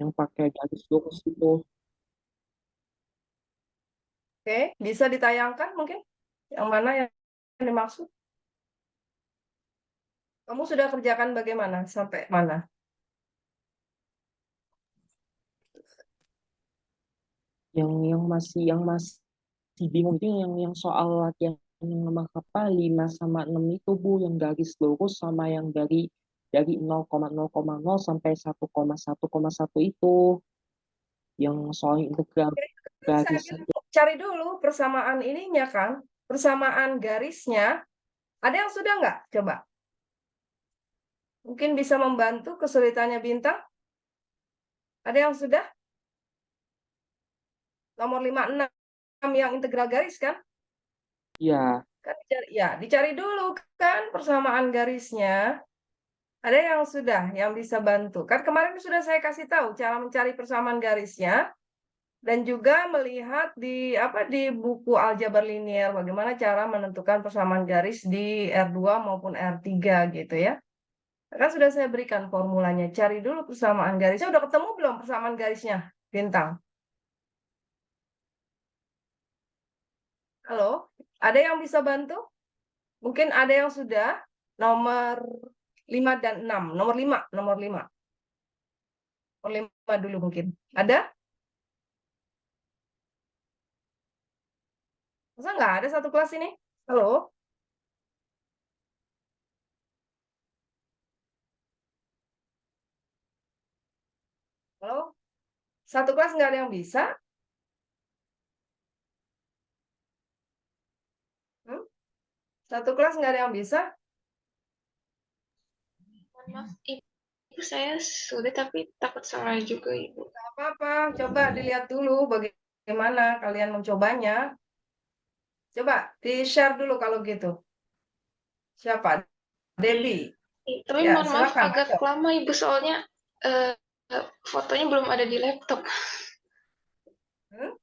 yang pakai garis lurus itu. Oke, bisa ditayangkan mungkin yang mana yang dimaksud? Kamu sudah kerjakan bagaimana? Sampai mana? Yang masih bingung itu yang soal latihan yang nomor apa 5 sama 6 itu Bu, yang garis lurus sama yang dari 0,0,0 sampai 1,1,1 itu, yang soal integral Bisa garis kita itu. cari dulu persamaan ininya kan, persamaan garisnya. Ada yang sudah nggak? Coba. Mungkin bisa membantu kesulitannya Bintang. Ada yang sudah? Nomor 5, 6 yang integral garis kan? Ya, Kan dicari dulu kan persamaan garisnya. Ada yang sudah yang bisa bantu. Kan kemarin sudah saya kasih tahu cara mencari persamaan garisnya dan juga melihat di buku aljabar linier bagaimana cara menentukan persamaan garis di R2 maupun R3 gitu ya. Kan sudah saya berikan formulanya. Cari dulu persamaan garisnya. Udah ketemu belum persamaan garisnya, Bintang? Halo? Ada yang bisa bantu? Mungkin ada yang sudah nomor 5 dan 6. Nomor 5. Nomor 5 dulu mungkin. Ada? Masa nggak ada satu kelas ini? Halo? Halo? Satu kelas nggak ada yang bisa? Hmm? Satu kelas nggak ada yang bisa? Mohon maaf, Ibu, saya sudah tapi takut salah juga, Ibu. Nggak apa-apa. Coba dilihat dulu bagaimana kalian mencobanya. Coba di-share dulu kalau gitu. Siapa? Debbie. Tapi Ya, mohon maaf silakan. agak Ayo. lama, Ibu, soalnya fotonya belum ada di laptop. Hmm?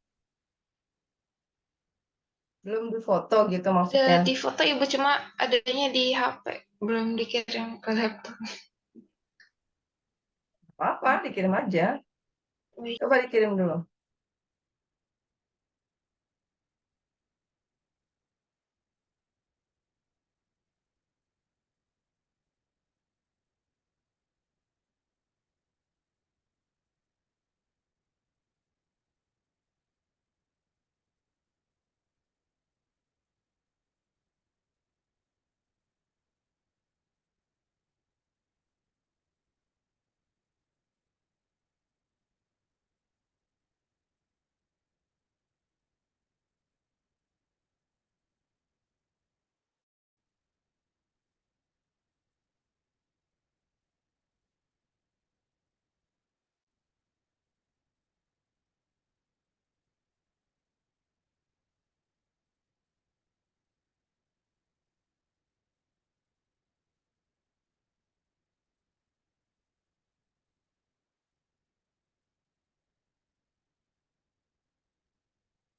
Belum difoto gitu maksudnya. Di foto Ibu, cuma adanya di HP, belum dikirim ke laptop. Apa-apa, dikirim aja. Baik. Coba dikirim dulu.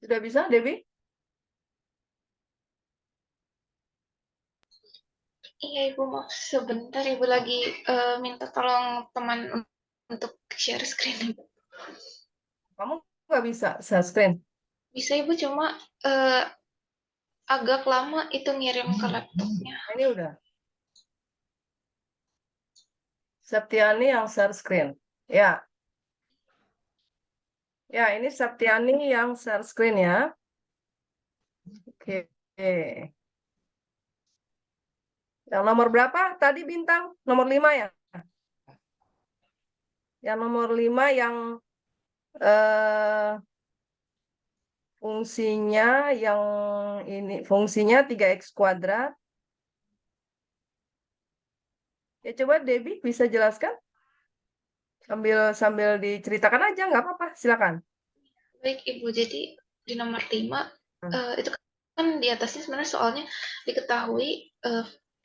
Sudah bisa, Debbie? Iya, Ibu, maaf sebentar, Ibu lagi minta tolong teman untuk share screen, Ibu. Kamu nggak bisa share screen? Bisa, Ibu, cuma agak lama itu ngirim ke laptopnya. Nah, ini udah. Septiani yang share screen. Ya, ya ini Septiani yang share screen ya. Oke. Yang nomor berapa tadi Bintang? Nomor 5 ya? Yang nomor 5 yang eh, fungsinya yang ini fungsinya 3x kuadrat. Ya coba Debbie bisa jelaskan sambil sambil diceritakan aja nggak apa-apa, silakan. Baik, Ibu, jadi di nomor 5 Hmm. itu kan di atasnya sebenarnya soalnya diketahui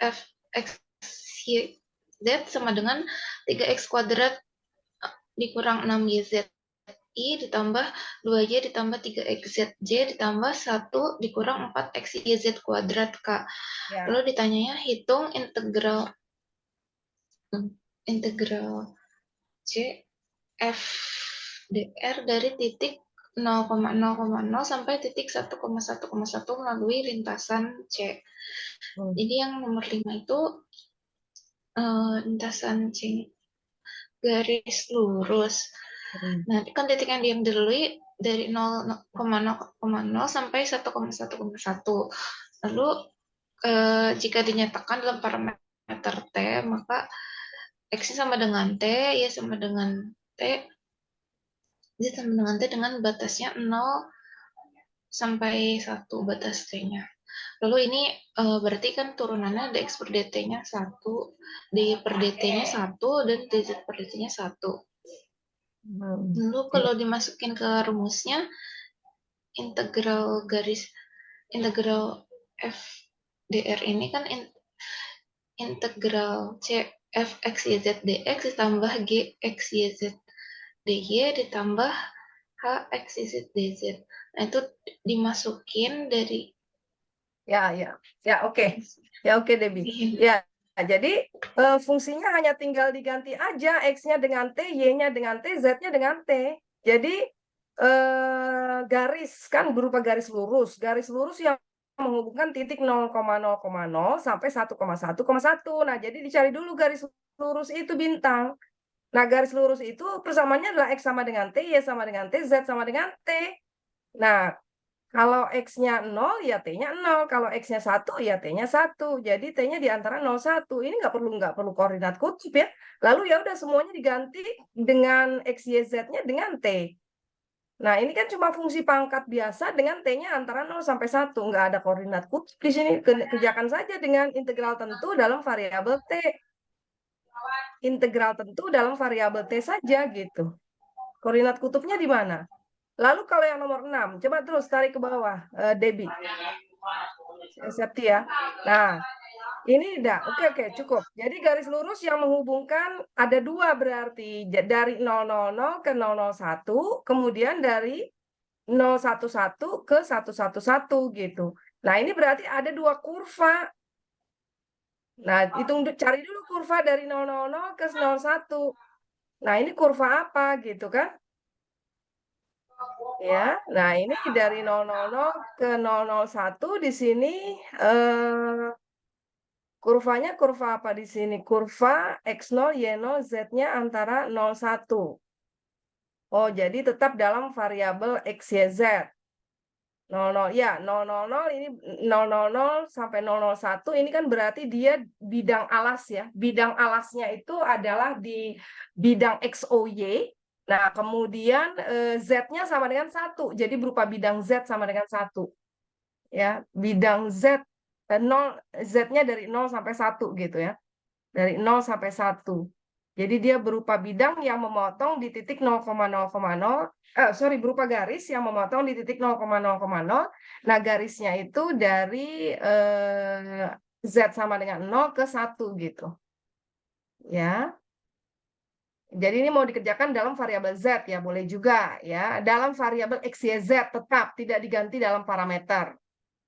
f x y z sama dengan 3x kuadrat dikurang 6yz i ditambah 2y ditambah 3xzj ditambah 1 dikurang 4xyz kuadrat, Kak. Ya. Lalu ditanyanya hitung integral integral c FDR dari titik 0,0,0 sampai titik 1,1,1 melalui lintasan C. Jadi yang nomor 5 itu lintasan C garis lurus. Nah, kan titik yang didahului dari 0,0,0 sampai 1,1,1. Lalu jika dinyatakan dalam parameter T, maka X sama dengan T, Y sama dengan T, Z sama dengan T dengan batasnya 0 sampai 1 batas T-nya. Lalu ini berarti kan turunannya dx per dt-nya 1, dy per dt-nya 1, dan dz per dt-nya 1. Lalu kalau dimasukin ke rumusnya, integral f dr ini kan integral c f x y z dx ditambah g x y z dy ditambah h x y z dz. Nah, itu dimasukin dari oke Debbie. Ya, jadi fungsinya hanya tinggal diganti aja X-nya dengan T, Y-nya dengan T, Z-nya dengan T. Jadi garis kan berupa garis lurus yang menghubungkan titik 0,0,0 sampai 1,1,1. Nah, jadi dicari dulu garis lurus itu bintang. Nah, garis lurus itu persamaannya adalah X sama dengan T, Y sama dengan T, Z sama dengan T. Nah, kalau X-nya 0, ya T-nya 0. Kalau X-nya 1, ya T-nya 1. Jadi T-nya di antara 0, 1. Ini nggak perlu koordinat kutub ya. Lalu ya udah semuanya diganti dengan X, Y, Z-nya dengan T. Nah, ini kan cuma fungsi pangkat biasa dengan T-nya antara 0 sampai 1. Nggak ada koordinat kutub di sini. Kerjakan saja dengan integral tentu dalam variabel T. Integral tentu dalam variabel T saja gitu. Koordinat kutubnya di mana? Lalu kalau yang nomor 6, coba terus tarik ke bawah, Debbie. Septi ya. Nah, ini udah, oke, cukup. Jadi garis lurus yang menghubungkan ada dua berarti. Dari 000 ke 001, kemudian dari 011 ke 111 gitu. Nah, ini berarti ada dua kurva. Nah, cari dulu kurva dari 000 ke 01. Nah, ini kurva apa gitu kan? Ya, nah ini dari 000 ke 001 di sini kurvanya kurva apa di sini? Kurva X0, Y0, Z-nya antara 01. Oh, jadi tetap dalam variabel X, Y, Z. 00, ya, 000 ini 000 sampai 001 ini kan berarti dia bidang alas ya. Bidang alasnya itu adalah di bidang XOY. Nah, kemudian Z-nya sama dengan 1. Jadi berupa bidang Z sama dengan 1. Ya, bidang Z 0 Z-nya dari 0 sampai 1 gitu ya. Dari 0 sampai 1. Jadi dia berupa bidang yang memotong di titik 0,0,0 berupa garis yang memotong di titik 0,0,0. Nah, garisnya itu dari Z sama dengan 0 ke 1 gitu. Ya. Jadi ini mau dikerjakan dalam variabel Z ya, boleh juga ya. Dalam variabel X, Y, Z tetap tidak diganti dalam parameter.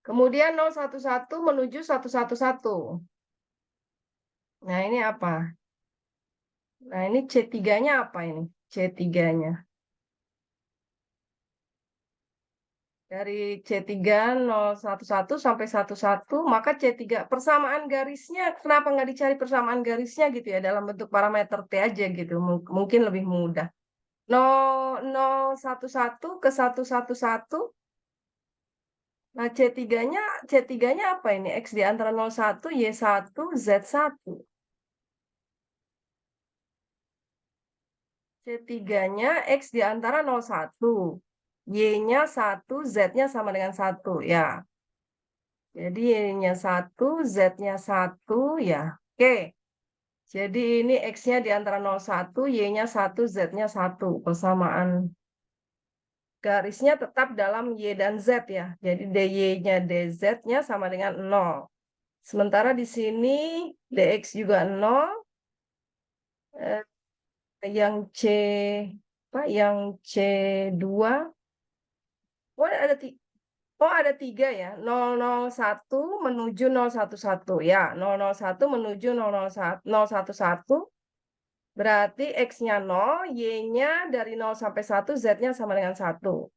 Kemudian 011 menuju 111. Nah, ini apa? Nah, ini C3-nya apa ini? C3-nya. Dari C3 011 sampai 11, maka C3 persamaan garisnya, kenapa nggak dicari persamaan garisnya gitu ya dalam bentuk parameter T aja gitu, mungkin lebih mudah. 011 ke 111. Nah, C3-nya apa ini? X di antara 01, Y1, Z1. C3-nya X di antara 01. Y-nya 1, Z-nya sama dengan 1. Ya. Jadi Y-nya 1, Z-nya 1. Ya. Oke. Jadi ini X-nya di antara 01, Y-nya 1, Z-nya 1. Persamaan garisnya tetap dalam Y dan Z ya. Jadi DY-nya DZ-nya sama dengan 0. Sementara di sini DX juga 0. Yang yang C2. ada 3 ya. 001 menuju 011 ya. 001 menuju 011. Berarti X-nya 0, Y-nya dari 0 sampai 1, Z-nya sama dengan 1.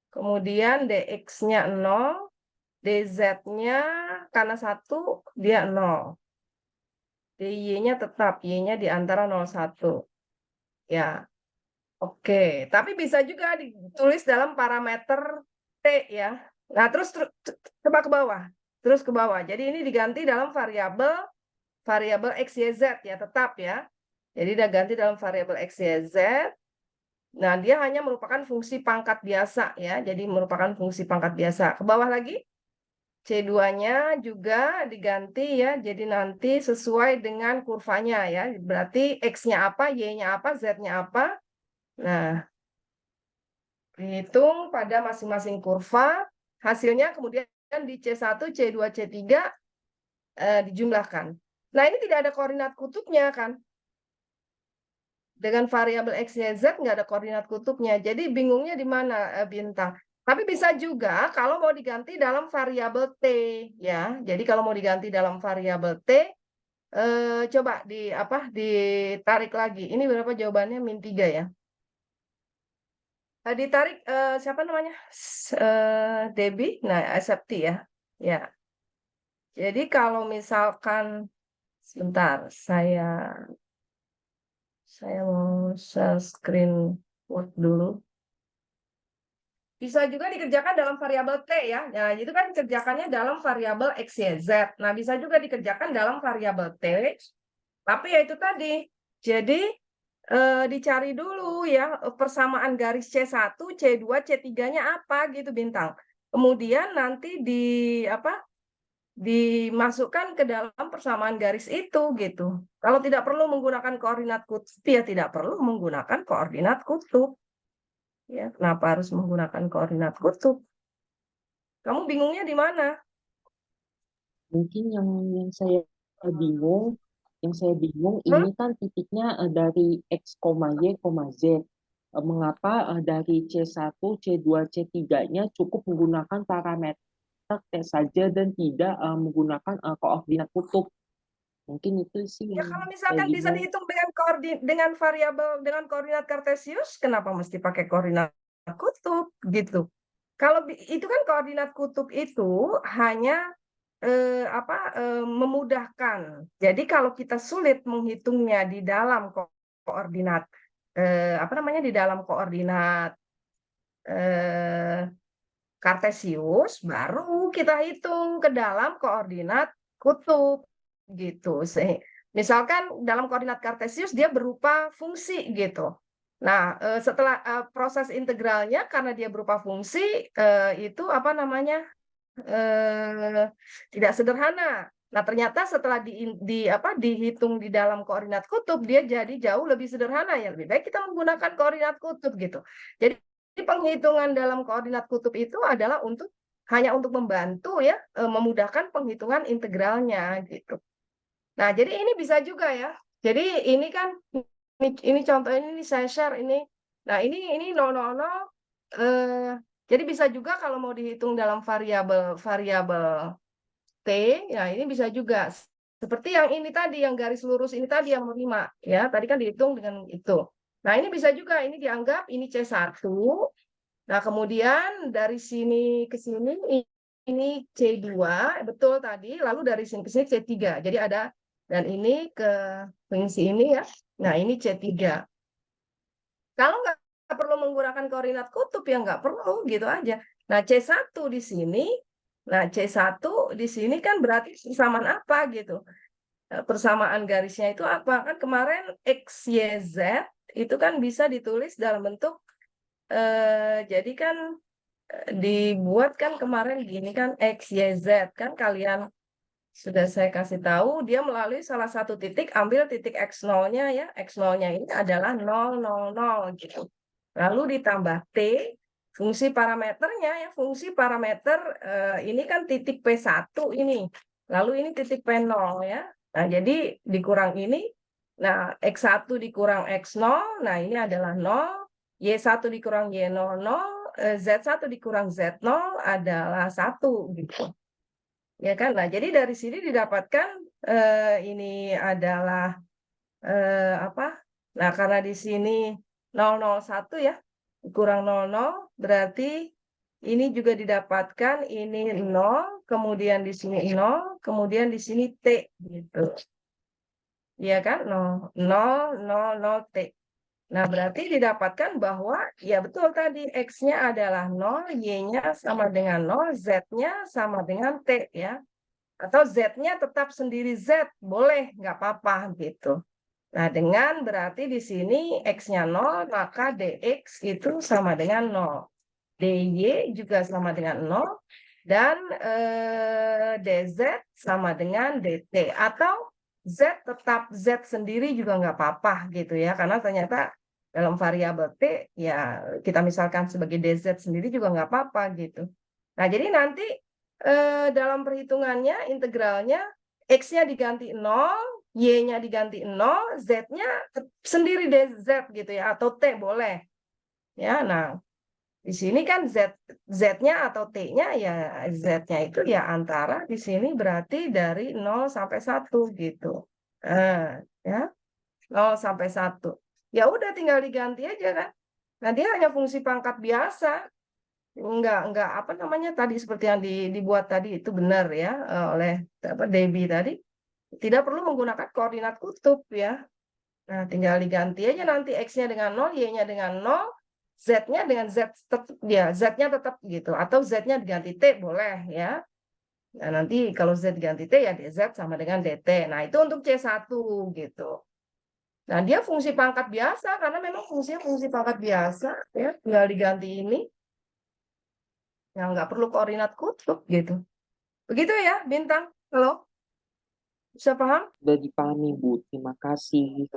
Kemudian DX-nya 0, DZ-nya karena 1, dia 0. DY-nya tetap, Y-nya di antara 0, 1. Ya, oke. Tapi bisa juga ditulis dalam parameter T ya. Nah, terus coba ke bawah. Terus ke bawah. Jadi ini diganti dalam variabel X, Y, Z ya, tetap ya. Jadi udah ganti dalam variabel X, Y, Z. Nah, dia hanya merupakan fungsi pangkat biasa ya. Jadi merupakan fungsi pangkat biasa. Ke bawah lagi. C2-nya juga diganti ya. Jadi nanti sesuai dengan kurvanya ya. Berarti X-nya apa, Y-nya apa, Z-nya apa. Nah, dihitung pada masing-masing kurva. Hasilnya kemudian di C1, C2, C3 dijumlahkan. Nah, ini tidak ada koordinat kutubnya kan. Dengan variabel X, Y, Z nggak ada koordinat kutubnya. Jadi bingungnya di mana Bintang. Tapi bisa juga kalau mau diganti dalam variabel T ya. Jadi kalau mau diganti dalam variabel T, coba ditarik lagi. Ini berapa jawabannya? -3 ya. Ditarik siapa namanya? Debbie. Nah, Septi ya. Ya. Jadi kalau misalkan sebentar, saya mau share screen word dulu. Bisa juga dikerjakan dalam variabel T ya. Nah, itu kan dikerjakannya dalam variabel X, Y, Z. Nah, bisa juga dikerjakan dalam variabel T. Tapi ya itu tadi. Jadi dicari dulu ya persamaan garis C1, C2, C3-nya apa gitu Bintang. Kemudian nanti dimasukkan ke dalam persamaan garis itu gitu. Kalau tidak perlu menggunakan koordinat kutub ya tidak perlu menggunakan koordinat kutub. Ya, kenapa harus menggunakan koordinat kutub? Kamu bingungnya di mana? Mungkin yang saya bingung, Hmm? ini kan titiknya dari X, Y, Z. Mengapa dari C1, C2, C3-nya cukup menggunakan parameter T saja dan tidak menggunakan koordinat kutub? Mungkin itu sih Ya yang kalau saya misalkan bisa bingung. dihitung dengan variabel dengan koordinat kartesius, kenapa mesti pakai koordinat kutub gitu? Kalau itu kan koordinat kutub itu hanya memudahkan. Jadi kalau kita sulit menghitungnya di dalam koordinat di dalam koordinat eh, kartesius, baru kita hitung ke dalam koordinat kutub gitu. Misalkan dalam koordinat kartesius dia berupa fungsi gitu. Nah, setelah proses integralnya karena dia berupa fungsi itu tidak sederhana. Nah, ternyata setelah dihitung di dalam koordinat kutub dia jadi jauh lebih sederhana ya. Lebih baik kita menggunakan koordinat kutub gitu. Jadi penghitungan dalam koordinat kutub itu adalah hanya untuk membantu ya memudahkan penghitungan integralnya gitu. Nah, jadi ini bisa juga ya. Jadi ini kan ini contohnya ini saya share ini. Nah, ini 000 jadi bisa juga kalau mau dihitung dalam variabel T, ya ini bisa juga. Seperti yang ini tadi, yang garis lurus ini tadi yang 5 ya. Tadi kan dihitung dengan itu. Nah, ini bisa juga ini dianggap ini C1. Nah, kemudian dari sini ke sini ini C2, betul tadi, lalu dari sini ke sini C3. Jadi ada dan ini ke fungsi ini ya. Nah, ini C3. Kalau nggak perlu menggunakan koordinat kutub ya nggak perlu gitu aja. Nah, C1 di sini, nah C1 di sini kan berarti persamaan apa gitu. Persamaan garisnya itu apa? Kan kemarin X, Y, Z itu kan bisa ditulis dalam bentuk jadi kan dibuat kan kemarin gini kan X, Y, Z kan kalian sudah saya kasih tahu dia melalui salah satu titik ambil titik X0-nya ya. X0-nya ini adalah 0, 0, 0 gitu. Lalu ditambah T, fungsi parameternya ya, fungsi parameter ini kan titik P1 ini. Lalu ini titik P0 ya. Nah, jadi dikurang ini. Nah, X1 dikurang X0, nah ini adalah 0. Y1 dikurang Y00, Z1 dikurang Z0 adalah 1 gitu. Ya kan? Nah, jadi dari sini didapatkan ini adalah apa? Nah, karena di sini 001 ya, kurang 00, berarti ini juga didapatkan, ini 0, kemudian di sini 0, kemudian di sini T, gitu. Iya kan? 0, 0, 0, 0, T. Nah, berarti didapatkan bahwa, ya betul tadi, X-nya adalah 0, Y-nya sama dengan 0, Z-nya sama dengan T, ya. Atau Z-nya tetap sendiri Z, boleh, nggak apa-apa, gitu. Nah, dengan berarti di sini X-nya 0, maka DX itu sama dengan 0. DY juga sama dengan 0. Dan DZ sama dengan DT. Atau Z tetap Z sendiri juga nggak apa-apa gitu ya. Karena ternyata dalam variabel T, ya kita misalkan sebagai DZ sendiri juga nggak apa-apa gitu. Nah, jadi nanti dalam perhitungannya, integralnya, X-nya diganti 0, Y-nya diganti 0, Z-nya sendiri DZ gitu ya, atau T boleh. Ya, nah, di sini kan Z-nya atau T-nya ya, Z-nya itu ya antara di sini berarti dari 0 sampai 1 gitu. Ya, 0 sampai 1. Ya udah tinggal diganti aja kan. Nah, dia hanya fungsi pangkat biasa. Enggak apa namanya tadi seperti yang dibuat tadi itu benar ya, oleh apa Debbie tadi. Tidak perlu menggunakan koordinat kutub ya. Nah, tinggal diganti aja nanti X-nya dengan 0, Y-nya dengan 0, Z-nya dengan Z tetap ya, Z-nya tetap gitu. Atau Z-nya diganti T boleh ya. Nah, nanti kalau Z diganti T ya DZ sama dengan DT. Nah, itu untuk C1 gitu. Nah, dia fungsi pangkat biasa karena memang fungsinya fungsi pangkat biasa ya. Tinggal diganti ini. Yang nggak perlu koordinat kutub gitu. Begitu ya, Bintang? Halo? Bisa paham? Sudah dipahami, Bu. Terima kasih.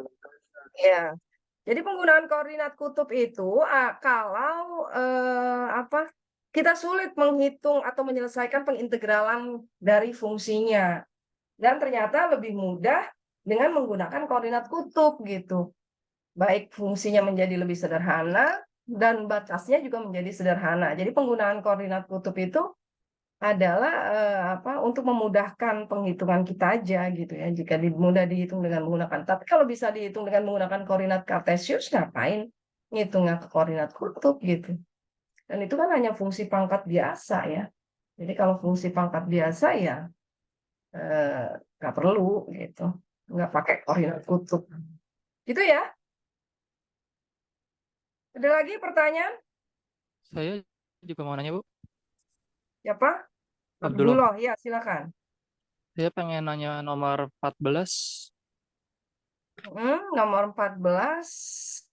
Ya. Jadi penggunaan koordinat kutub itu kalau apa kita sulit menghitung atau menyelesaikan pengintegralan dari fungsinya. Dan ternyata lebih mudah dengan menggunakan koordinat kutub gitu. Baik fungsinya menjadi lebih sederhana dan batasnya juga menjadi sederhana. Jadi penggunaan koordinat kutub itu adalah apa untuk memudahkan penghitungan kita aja gitu ya. Jika mudah dihitung dengan menggunakan, tapi kalau bisa dihitung dengan menggunakan koordinat kartesius, ngapain ngitungnya ke koordinat kutub gitu. Dan itu kan hanya fungsi pangkat biasa ya. Jadi kalau fungsi pangkat biasa ya nggak perlu gitu, nggak pakai koordinat kutub. Gitu ya. Ada lagi pertanyaan? Saya juga mau nanya, Bu. Siapa? Abdullah. Abdullah, ya silakan. Saya pengen nanya nomor 14. Nomor 14.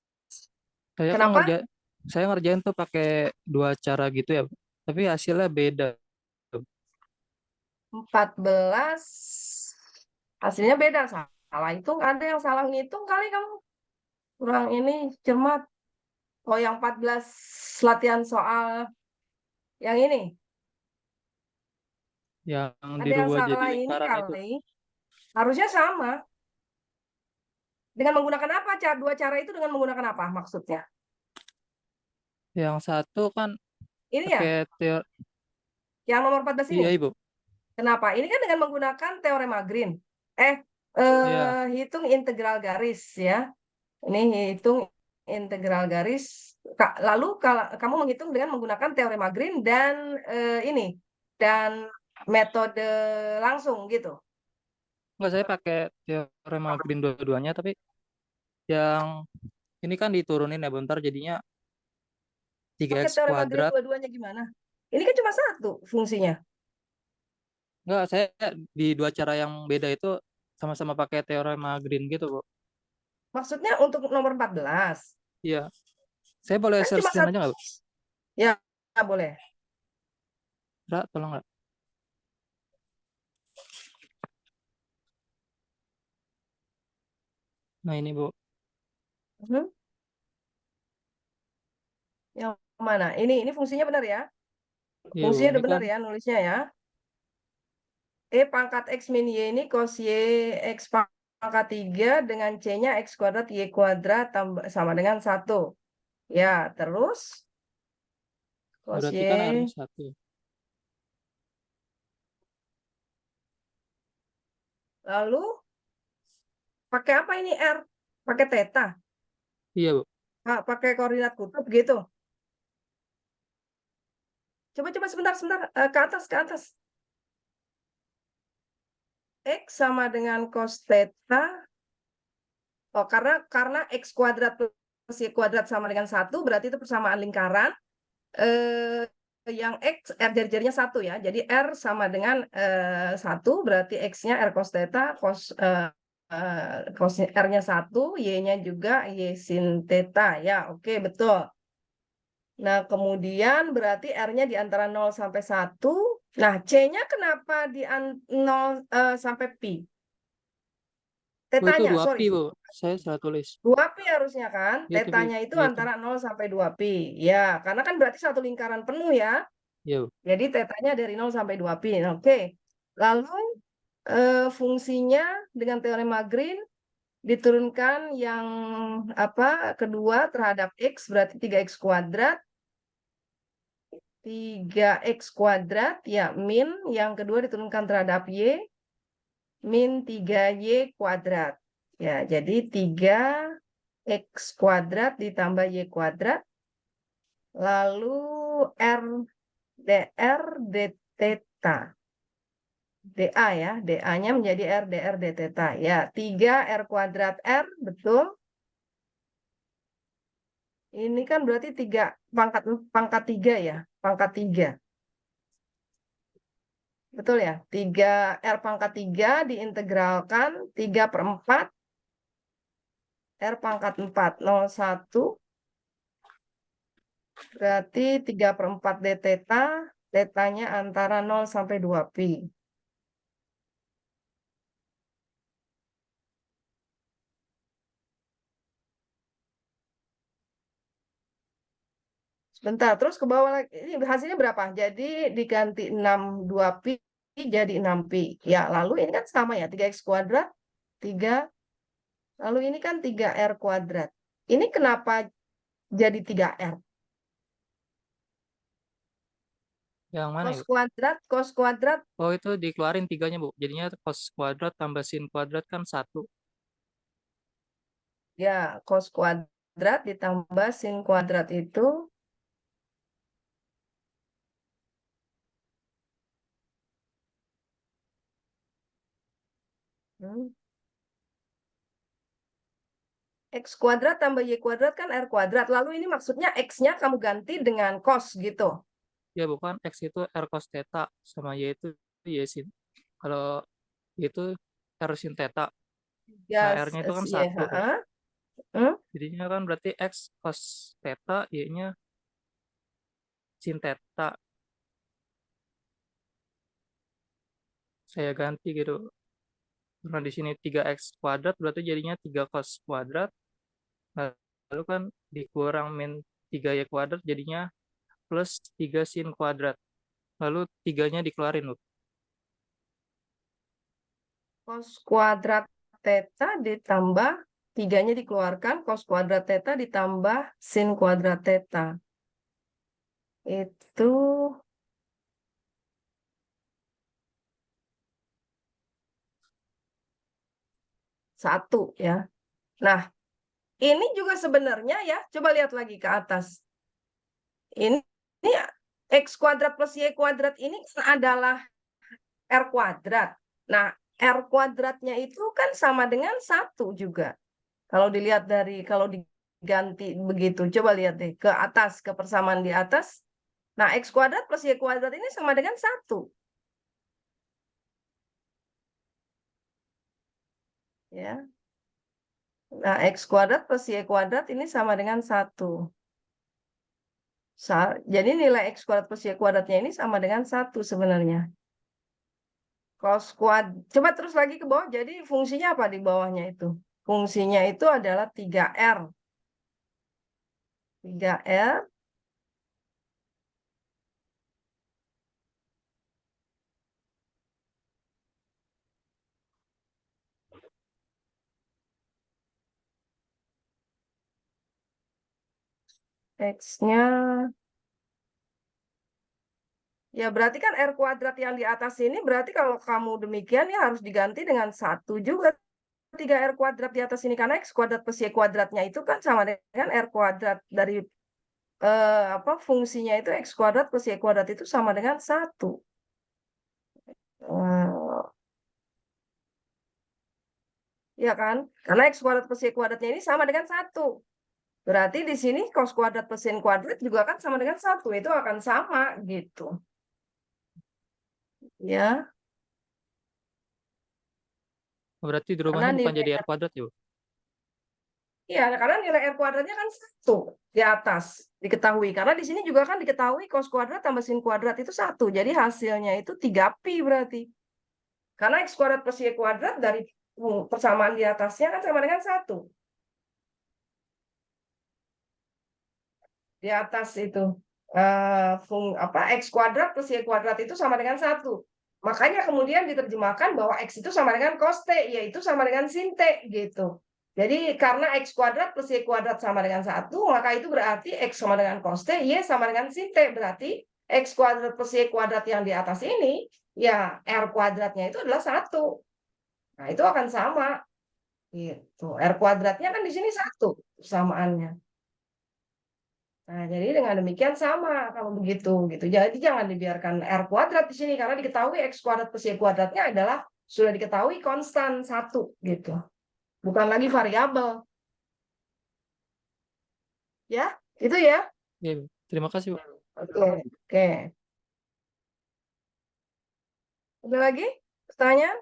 Saya kan Kenapa? saya ngerjain tuh pakai dua cara gitu ya, Bu. Tapi hasilnya beda. 14 hasilnya beda, salah hitung, ada yang salah ngitung kali kamu, kurang ini cermat. Oh, yang 14 latihan soal yang ini Yang ada yang dirubah jadi salah ini lingkaran itu. kali, harusnya sama. Dengan menggunakan apa? Dua cara itu dengan menggunakan apa maksudnya? Yang satu kan Ini ya, pakai teori. yang nomor 14 ini. Iya, Ibu. Kenapa? Ini kan dengan menggunakan teorema Green. Iya. Hitung integral garis ya. Ini hitung integral garis. Lalu kalau kamu menghitung dengan menggunakan teorema Green dan ini dan metode langsung gitu. Enggak, saya pakai teorema Green dua-duanya, tapi yang ini kan diturunin ya bentar jadinya Pakai 3x teorema Green kuadrat. dua-duanya gimana? Ini kan cuma satu fungsinya. Enggak, saya di dua cara yang beda itu sama-sama pakai teorema Green gitu, Bu. Maksudnya untuk nomor 14. Iya. Saya boleh Kan share cuma screen satu. aja nggak, Bu? Ya, boleh. Ra, tolong nggak? Nah, ini, Bu. Mhm. Yang mana? Ini fungsinya benar ya? Iya, Bu. Fungsinya Ini udah benar kan ya nulisnya ya. Pangkat X min Y ini cos Y X pangkat 3 dengan C-nya X kuadrat Y kuadrat sama dengan 1. Ya, terus cos berarti kan harusnya Y. satu. Lalu Pakai apa ini R? Pakai theta? Iya, Bu. Pakai koordinat kutub gitu? Coba sebentar, ke atas, ke atas. X sama dengan cos theta. Oh, karena X kuadrat plus Y kuadrat sama dengan 1, berarti itu persamaan lingkaran. Yang X, R jari-jarinya 1 ya. Jadi R sama dengan 1, berarti X-nya R cos theta, cos R-nya 1, Y-nya juga Y sin theta. Ya, oke, betul. Nah, kemudian berarti R-nya di antara 0 sampai 1. Nah, C-nya kenapa di 0 sampai pi? Bu, itu Tetanya, 2pi, sorry. Bu. Saya salah tulis. 2pi harusnya kan? Iya, tapi Tetanya itu iya, antara 0 sampai 2pi. Ya, karena kan berarti satu lingkaran penuh ya. iya, Bu. Jadi tetanya dari 0 sampai 2pi. Oke. Lalu fungsinya dengan teorema Green diturunkan yang kedua terhadap X berarti 3X kuadrat. 3X kuadrat ya min yang kedua diturunkan terhadap Y min 3Y kuadrat. Ya, jadi 3X kuadrat ditambah Y kuadrat. Lalu R dr d theta. dA ya, dA-nya menjadi R dr d theta. Ya, 3R kuadrat R, betul. Ini kan berarti 3 pangkat 3 ya, pangkat 3. Betul ya? 3R pangkat 3 diintegralkan 3/4 R pangkat 4, 01. Berarti 3/4 d theta, tetanya antara 0 sampai 2pi. Sebentar, terus ke bawah lagi. Ini hasilnya berapa? Jadi diganti 2pi jadi 6pi. Ya, lalu ini kan sama ya, 3X kuadrat, 3. Lalu ini kan 3R kuadrat. Ini kenapa jadi 3R? Yang mana ya, Bu? Cos kuadrat, Oh, itu dikeluarin 3-nya, Bu. Jadinya cos kuadrat tambah sin kuadrat kan 1. ya cos kuadrat ditambah sin kuadrat itu X kuadrat tambah Y kuadrat kan R kuadrat. Lalu ini maksudnya X-nya kamu ganti dengan cos gitu. Ya, bukan X itu R cos theta, sama Y itu Y sin. Kalau Y itu R sin theta. Nah, Ya, R-nya itu kan ya, 1. Hmm? Jadinya kan berarti X cos theta, Y-nya sin theta. Saya ganti gitu. Karena di sini 3X kuadrat, berarti jadinya 3 cos kuadrat. Lalu kan dikurang min 3Y kuadrat, jadinya plus 3 sin kuadrat. Lalu 3-nya dikeluarin, loh. Cos kuadrat theta ditambah 3-nya dikeluarkan, cos kuadrat theta ditambah sin kuadrat theta. Itu 1 ya. Nah, ini juga sebenarnya ya, coba lihat lagi ke atas. Ini X kuadrat plus Y kuadrat ini kan adalah R kuadrat. Nah, R kuadratnya itu kan sama dengan 1 juga. Kalau dilihat kalau diganti begitu, coba lihat deh ke atas, ke persamaan di atas. Nah, X kuadrat plus Y kuadrat ini sama dengan 1. Ya. Nah, X kuadrat plus Y kuadrat ini sama dengan 1. Jadi nilai X kuadrat plus Y kuadratnya ini sama dengan 1 sebenarnya. Coba terus lagi ke bawah, jadi fungsinya apa di bawahnya itu? Fungsinya itu adalah 3R. 3R X-nya, ya berarti kan R kuadrat yang di atas ini berarti kalau kamu demikian ya harus diganti dengan 1 juga 3R kuadrat di atas ini, karena X kuadrat plus Y kuadratnya itu kan sama dengan R kuadrat dari fungsinya itu X kuadrat plus Y kuadrat itu sama dengan 1. Ya kan? Karena X kuadrat plus Y kuadratnya ini sama dengan 1. Berarti di sini cos kuadrat plus sin kuadrat juga kan sama dengan 1. Itu akan sama gitu. Ya, Berarti di karena rumahnya bukan nilai jadi R kuadrat ya, Bu? Iya, karena nilai R kuadratnya kan 1 di atas, diketahui. Karena di sini juga kan diketahui cos kuadrat tambah sin kuadrat itu 1. Jadi hasilnya itu 3pi berarti. Karena X kuadrat plus Y kuadrat dari persamaan di atasnya kan sama dengan 1. Di atas itu. X kuadrat plus Y kuadrat itu sama dengan 1. Makanya kemudian diterjemahkan bahwa X itu sama dengan cos T, yaitu sama dengan sin T gitu. Jadi karena X kuadrat plus Y kuadrat sama dengan 1, maka itu berarti X sama dengan cos T, Y sama dengan sin T. Berarti X kuadrat plus Y kuadrat yang di atas ini, ya R kuadratnya itu adalah 1. Nah, itu akan sama. Gitu. R kuadratnya kan di sini 1 persamaannya. Nah, jadi dengan demikian sama kalau begitu gitu. Jadi jangan dibiarkan R kuadrat di sini karena diketahui X kuadrat plus Y kuadratnya adalah sudah diketahui konstan 1 gitu. Bukan lagi variabel. Ya, itu ya. Iya, Bu. Terima kasih, Bu. Oke, oke. Ada lagi pertanyaan?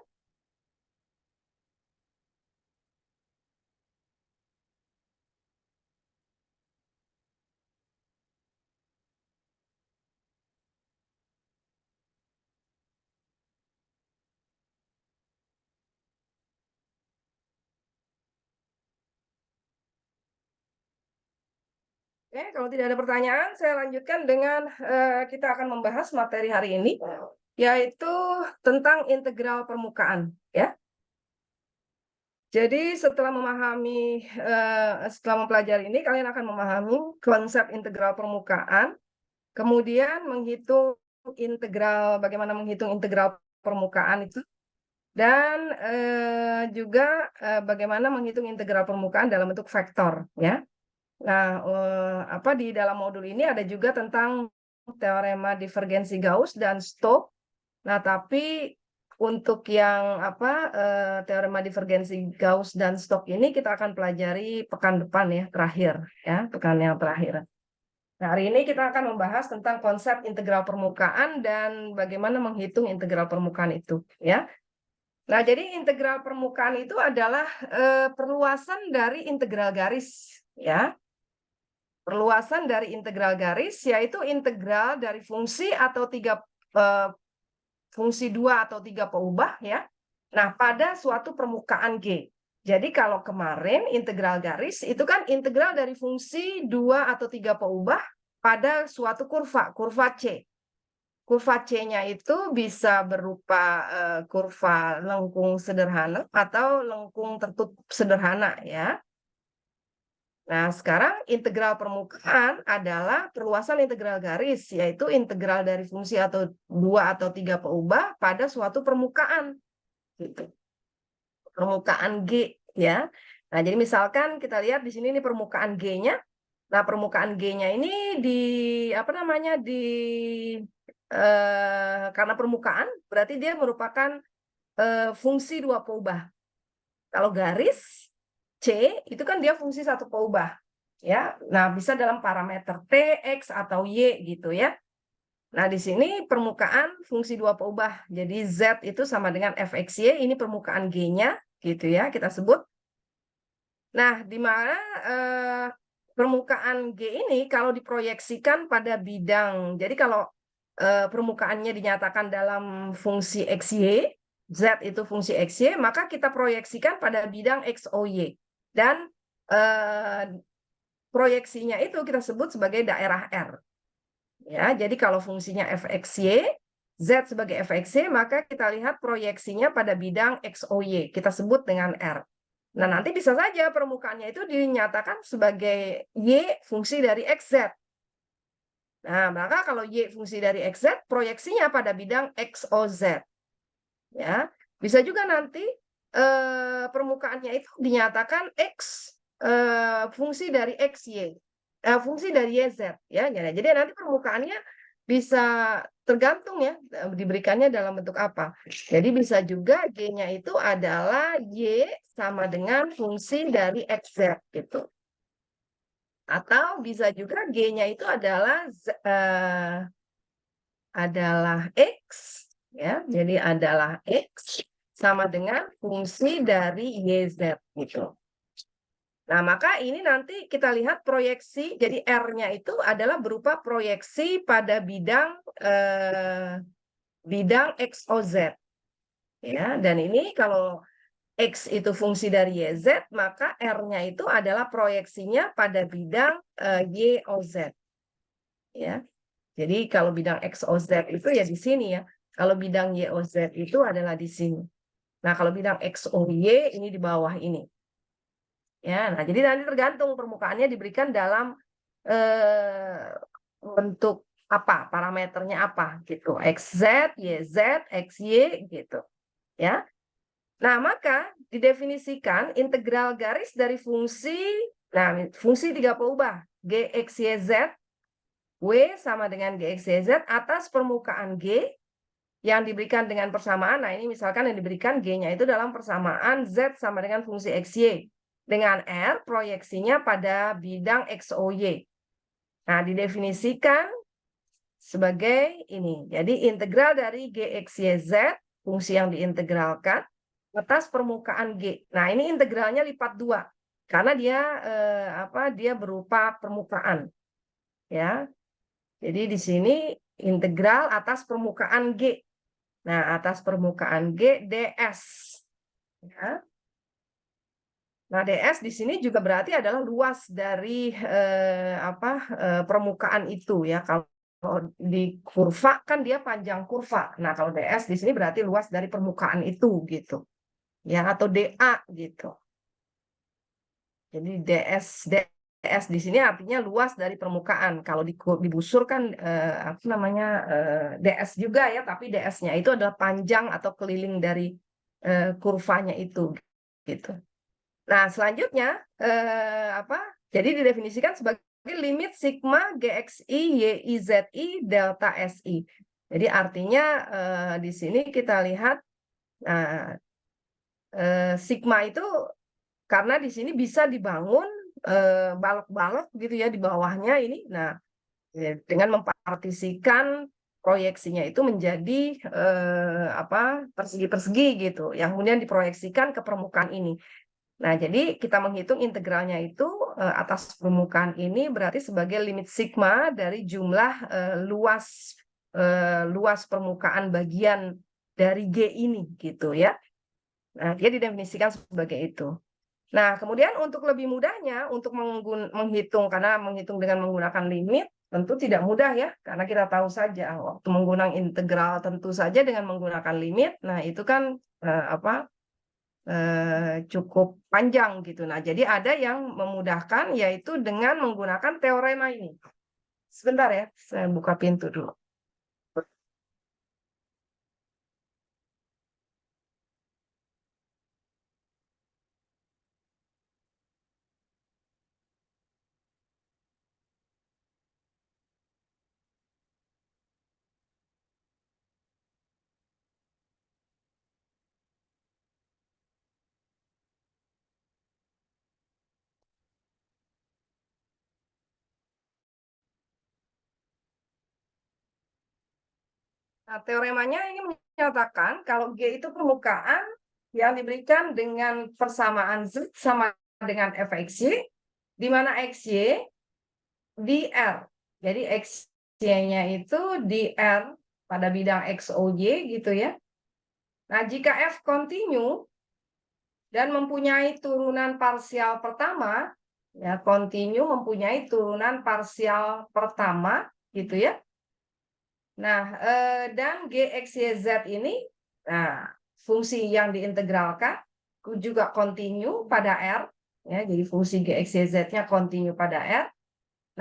Oke, kalau tidak ada pertanyaan, saya lanjutkan dengan kita akan membahas materi hari ini, yaitu tentang integral permukaan. Ya. Jadi setelah mempelajari ini, kalian akan memahami konsep integral permukaan, kemudian bagaimana menghitung integral permukaan itu, dan juga bagaimana menghitung integral permukaan dalam bentuk vektor. Ya. Nah, di dalam modul ini ada juga tentang teorema divergensi Gauss dan Stokes. Nah, tapi untuk yang teorema divergensi Gauss dan Stokes ini kita akan pelajari pekan depan ya, terakhir ya, pekan yang terakhir. Nah, hari ini kita akan membahas tentang konsep integral permukaan dan bagaimana menghitung integral permukaan itu ya. Nah, jadi integral permukaan itu adalah perluasan dari integral garis ya. Perluasan dari integral garis yaitu integral dari fungsi atau fungsi 2 atau 3 peubah ya. Nah, pada suatu permukaan G. Jadi kalau kemarin integral garis itu kan integral dari fungsi 2 atau 3 peubah pada suatu kurva C. Kurva C-nya itu bisa berupa kurva lengkung sederhana atau lengkung tertutup sederhana ya. Nah, sekarang integral permukaan adalah perluasan integral garis, yaitu integral dari fungsi atau 2 atau 3 peubah pada suatu permukaan. Gitu. Permukaan G, ya. Nah, jadi misalkan kita lihat di sini ini permukaan G-nya. Nah, permukaan G-nya ini karena permukaan, berarti dia merupakan fungsi 2 peubah. Kalau garis C itu kan dia fungsi 1 peubah ya. Nah, bisa dalam parameter T, X atau Y gitu ya. Nah, di sini permukaan fungsi 2 peubah. Jadi Z itu sama dengan fxy, ini permukaan G-nya gitu ya, kita sebut. Nah, di mana permukaan G ini kalau diproyeksikan pada bidang. Jadi kalau permukaannya dinyatakan dalam fungsi XY, Z itu fungsi XY, maka kita proyeksikan pada bidang XOY. Dan proyeksinya itu kita sebut sebagai daerah R. Ya, jadi kalau fungsinya fxy, Z sebagai fxy, maka kita lihat proyeksinya pada bidang XOY. Kita sebut dengan R. Nah, nanti bisa saja permukaannya itu dinyatakan sebagai Y fungsi dari XZ. Nah, maka kalau Y fungsi dari XZ, proyeksinya pada bidang XOZ. Ya, bisa juga nanti permukaannya itu dinyatakan X fungsi dari XY, fungsi dari YZ ya. Jadi nanti permukaannya bisa tergantung ya diberikannya dalam bentuk apa. Jadi bisa juga G-nya itu adalah Y sama dengan fungsi dari XZ gitu. Atau bisa juga G-nya itu adalah X ya. Jadi adalah X sama dengan fungsi dari YZ gitu. Nah, maka ini nanti kita lihat proyeksi, jadi R-nya itu adalah berupa proyeksi pada bidang XOZ. Ya, dan ini kalau X itu fungsi dari YZ, maka R-nya itu adalah proyeksinya pada bidang YOZ. Ya. Jadi kalau bidang XOZ itu ya di sini ya. Kalau bidang YOZ itu adalah di sini. Nah, kalau bidang XOY ini di bawah ini. Ya, nah jadi nanti tergantung permukaannya diberikan dalam bentuk apa, parameternya apa gitu. XZ, YZ, XY gitu. Ya. Nah, maka didefinisikan integral garis dari fungsi, nah fungsi 3 peubah GXYZ W sama dengan GXYZ atas permukaan G yang diberikan dengan persamaan. Nah, ini misalkan yang diberikan G-nya itu dalam persamaan Z sama dengan fungsi XY. Dengan R, proyeksinya pada bidang XOY. Nah, didefinisikan sebagai ini. Jadi, integral dari GXYZ, fungsi yang diintegralkan, atas permukaan G. Nah, ini integralnya lipat 2. Karena dia berupa permukaan. Ya. Jadi, di sini integral atas permukaan G. Nah, atas permukaan G, DS. Ya. Nah, DS di sini juga berarti adalah luas dari permukaan itu ya. Kalau di kurva kan dia panjang kurva. Nah, kalau DS di sini berarti luas dari permukaan itu gitu. Ya, atau DA gitu. Jadi DS di sini artinya luas dari permukaan. Kalau digusur kan DS juga ya, tapi DS-nya itu adalah panjang atau keliling dari kurvanya itu gitu. Nah, selanjutnya jadi didefinisikan sebagai limit sigma GXI YIZI delta SI. Jadi artinya di sini kita lihat sigma itu karena di sini bisa dibangun balok-balok gitu ya di bawahnya ini. Nah, dengan mempartisikan proyeksinya itu menjadi persegi-persegi gitu yang kemudian diproyeksikan ke permukaan ini. Nah, jadi kita menghitung integralnya itu atas permukaan ini berarti sebagai limit sigma dari jumlah luas permukaan bagian dari G ini gitu ya. Nah, dia didefinisikan sebagai itu. Nah, kemudian untuk lebih mudahnya untuk menghitung karena menghitung dengan menggunakan limit tentu tidak mudah ya, karena kita tahu saja waktu menggunakan integral tentu saja dengan menggunakan limit. Nah, itu kan cukup panjang gitu. Nah, jadi ada yang memudahkan yaitu dengan menggunakan teorema ini. Sebentar ya, saya buka pintu dulu. Nah, teoremanya ini menyatakan kalau G itu permukaan yang diberikan dengan persamaan Z sama dengan Fxy, di mana Xy di R. Jadi Xy-nya itu di R pada bidang XOY gitu ya. Nah, jika F continue dan mempunyai turunan parsial pertama, ya continue mempunyai turunan parsial pertama gitu ya. Nah, dan GXYZ ini, nah, fungsi yang diintegralkan juga continue pada R, ya, jadi fungsi GXYZ-nya continue pada R.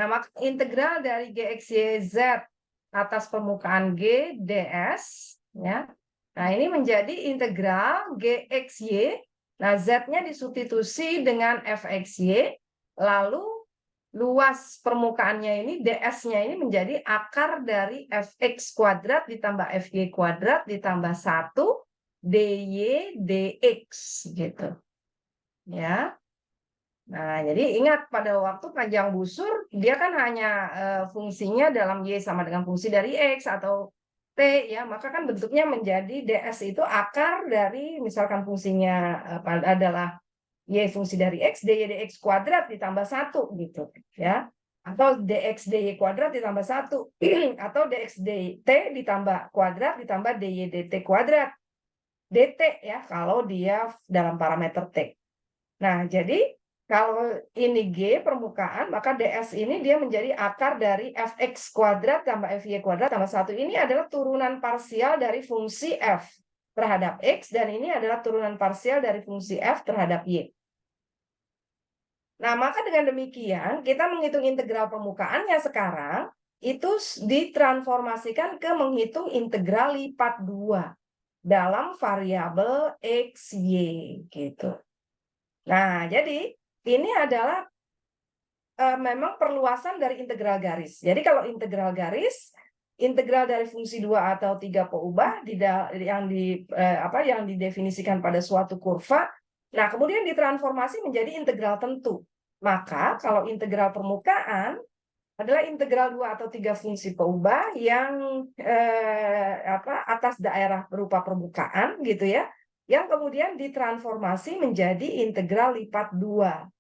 Nah, maka integral dari GXYZ atas permukaan G, DS, ya, Nah, ini menjadi integral GXY. Nah, Z-nya disubstitusi dengan FXY. Lalu luas permukaannya ini, DS-nya ini menjadi akar dari Fx kuadrat ditambah Fy kuadrat ditambah 1 DY dx gitu. Ya. Nah, jadi ingat pada waktu panjang busur, dia kan hanya fungsinya dalam Y sama dengan fungsi dari X atau T, ya, maka kan bentuknya menjadi DS itu akar dari, misalkan fungsinya adalah Y fungsi dari X, DY dx kuadrat ditambah 1, gitu, ya. Atau DX DY kuadrat ditambah 1, atau DX DT ditambah kuadrat ditambah DY DT kuadrat, DT, ya, kalau dia dalam parameter T. Nah, jadi kalau ini G permukaan, maka DS ini dia menjadi akar dari Fx kuadrat tambah Fy kuadrat tambah 1. Ini adalah turunan parsial dari fungsi F terhadap X, dan ini adalah turunan parsial dari fungsi F terhadap Y. Nah, maka dengan demikian, kita menghitung integral permukaannya sekarang, itu ditransformasikan ke menghitung integral lipat 2 dalam variabel X, Y, gitu. Nah, jadi ini adalah memang perluasan dari integral garis. Jadi kalau integral garis, integral dari fungsi 2 atau 3 peubah yang didefinisikan pada suatu kurva, nah kemudian ditransformasi menjadi integral tentu. Maka kalau integral permukaan adalah integral 2 atau 3 fungsi peubah yang atas daerah berupa permukaan gitu ya, yang kemudian ditransformasi menjadi integral lipat 2.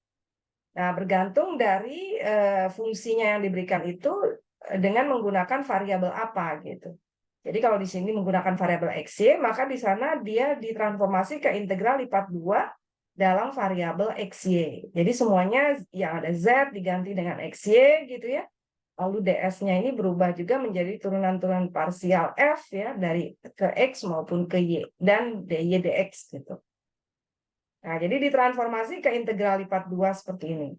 Nah, bergantung dari fungsinya yang diberikan itu dengan menggunakan variabel apa gitu. Jadi kalau di sini menggunakan variabel XY, maka di sana dia ditransformasi ke integral lipat 2 dalam variabel XY. Jadi semuanya yang ada Z diganti dengan XY gitu ya. Lalu DS-nya ini berubah juga menjadi turunan-turunan parsial F ya, dari ke X maupun ke Y, dan DY dx gitu. Nah, jadi ditransformasi ke integral lipat 2 seperti ini.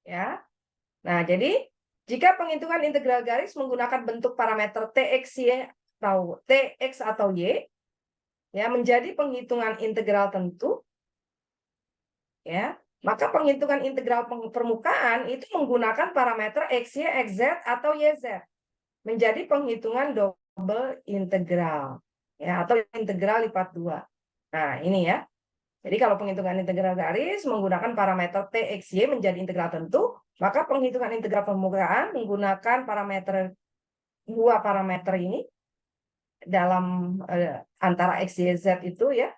Ya. Nah, jadi jika penghitungan integral garis menggunakan bentuk parameter TX, atau TX atau Y, ya, menjadi penghitungan integral tentu, ya, maka penghitungan integral permukaan itu menggunakan parameter XY, XZ, atau YZ. Menjadi penghitungan double integral. Ya, atau integral lipat 2. Nah, ini ya. Jadi kalau penghitungan integral garis menggunakan parameter TXY menjadi integral tentu, maka penghitungan integral permukaan menggunakan parameter 2 parameter ini dalam antara X, Y, Z itu ya,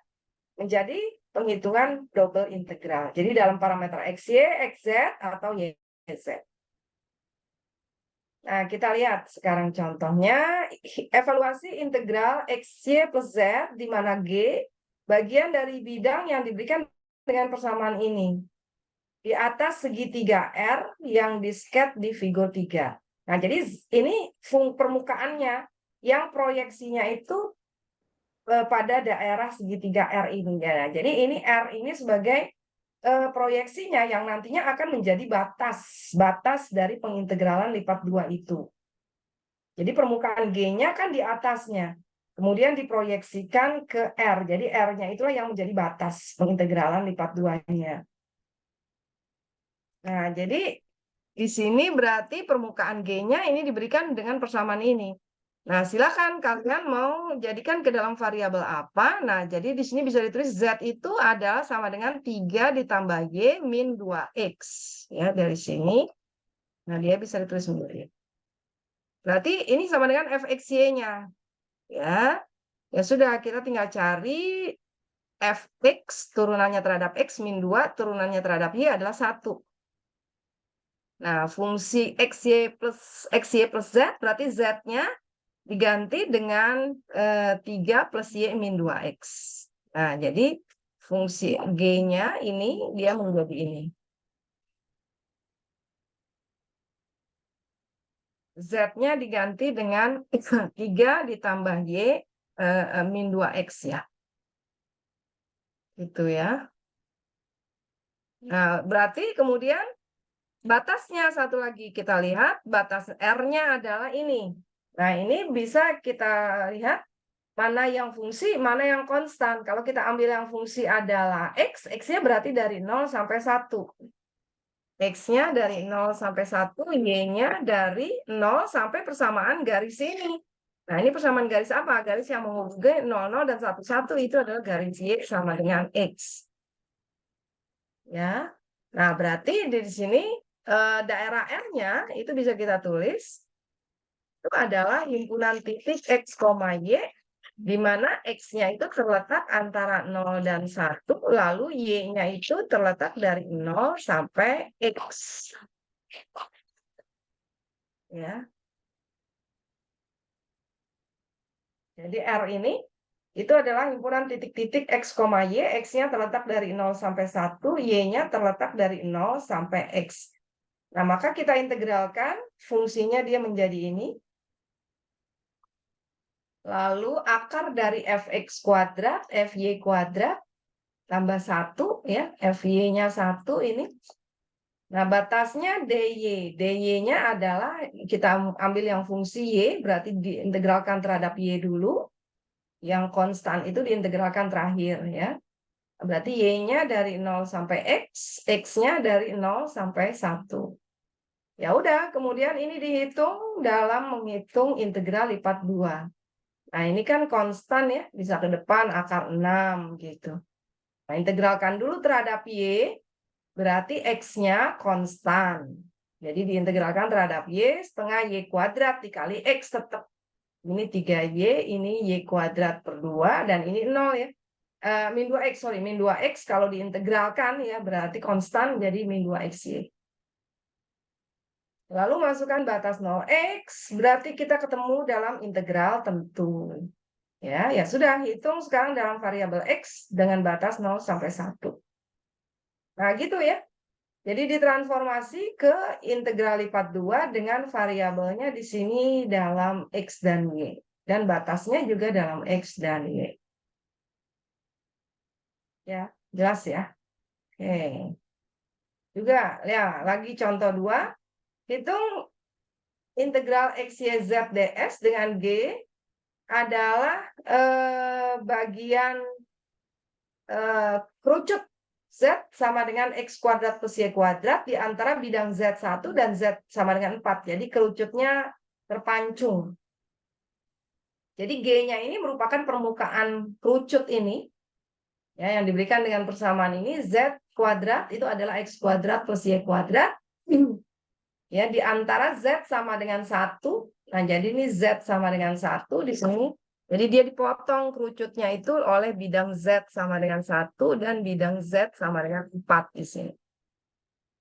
menjadi penghitungan double integral. Jadi dalam parameter XY, XZ, atau YZ. Nah, kita lihat sekarang contohnya, evaluasi integral XY plus Z, di mana G bagian dari bidang yang diberikan dengan persamaan ini. Di atas segitiga R yang di-sket di figur 3. Nah, jadi ini permukaannya yang proyeksinya itu pada daerah segitiga R ini. Ya. Jadi ini R ini sebagai proyeksinya yang nantinya akan menjadi batas dari pengintegralan lipat 2 itu. Jadi permukaan G-nya kan di atasnya. Kemudian diproyeksikan ke R. Jadi R-nya itulah yang menjadi batas pengintegralan lipat 2-nya. Nah, jadi di sini berarti permukaan G-nya ini diberikan dengan persamaan ini. Nah, silakan kalian mau jadikan ke dalam variabel apa. Nah, jadi di sini bisa ditulis Z itu adalah sama dengan 3 ditambah Y min 2X. Ya, dari sini. Nah, dia bisa ditulis sendiri. Berarti ini sama dengan Fxy-nya. Ya, ya sudah, kita tinggal cari Fx turunannya terhadap X min 2, turunannya terhadap Y adalah 1. Nah, fungsi XY plus Z, berarti Z-nya diganti dengan 3 plus Y min 2X. Nah, jadi fungsi G-nya ini dia menjadi ini. Z-nya diganti dengan 3 ditambah Y min 2X ya. Gitu ya. Nah, berarti kemudian batasnya satu lagi kita lihat, batas R-nya adalah ini. Nah, ini bisa kita lihat mana yang fungsi, mana yang konstan. Kalau kita ambil yang fungsi adalah X, X-nya berarti dari 0 sampai 1. X-nya dari 0 sampai 1, Y-nya dari 0 sampai persamaan garis ini. Nah, ini persamaan garis apa? Garis yang menghubungi 00 dan 11 itu adalah garis Y sama dengan X. Ya. Nah, berarti di sini daerah R-nya itu bisa kita tulis itu adalah himpunan titik X, Y, di mana X-nya itu terletak antara 0 dan 1, lalu Y-nya itu terletak dari 0 sampai X. Ya. Jadi R ini itu adalah himpunan titik-titik X, Y, X-nya terletak dari 0 sampai 1, Y-nya terletak dari 0 sampai X. Nah, maka kita integralkan, fungsinya dia menjadi ini. Lalu akar dari fx kuadrat, fy kuadrat, tambah 1, ya, fy-nya 1 ini. Nah, batasnya dy. dy-nya adalah, kita ambil yang fungsi y, berarti diintegralkan terhadap y dulu. Yang konstan itu diintegralkan terakhir, ya. Berarti y-nya dari 0 sampai x, x-nya dari 0 sampai 1. Ya udah, kemudian ini dihitung dalam menghitung integral lipat 2. Nah, ini kan konstan ya, bisa ke depan akar 6 gitu. Nah, integralkan dulu terhadap y, berarti x-nya konstan. Jadi diintegralkan terhadap y setengah y kuadrat dikali x tetap. Ini 3y, ini y kuadrat per 2, dan ini 0 ya. Min 2x, sorry, min 2x kalau diintegralkan ya, berarti konstan jadi min 2xy. Lalu masukkan batas 0x, berarti kita ketemu dalam integral tentu. Ya sudah, hitung sekarang dalam variabel x dengan batas 0 sampai 1. Nah, gitu ya. Jadi ditransformasi ke integral lipat 2 dengan variabelnya di sini dalam x dan y. Dan batasnya juga dalam x dan y. Ya, jelas ya. Oke. Juga, ya, lagi contoh 2. Hitung integral x, y, z, ds dengan g adalah bagian kerucut z sama dengan x kuadrat plus y kuadrat di antara bidang z1 dan z sama dengan 4. Jadi kerucutnya terpancung. Jadi G-nya ini merupakan permukaan kerucut ini, ya, yang diberikan dengan persamaan ini. Z kuadrat itu adalah x kuadrat plus y kuadrat. Ya, di antara z sama dengan 1. Nah, jadi ini z sama dengan 1 di sini. Jadi dia dipotong kerucutnya itu oleh bidang z sama dengan 1 dan bidang z sama dengan 4 di sini.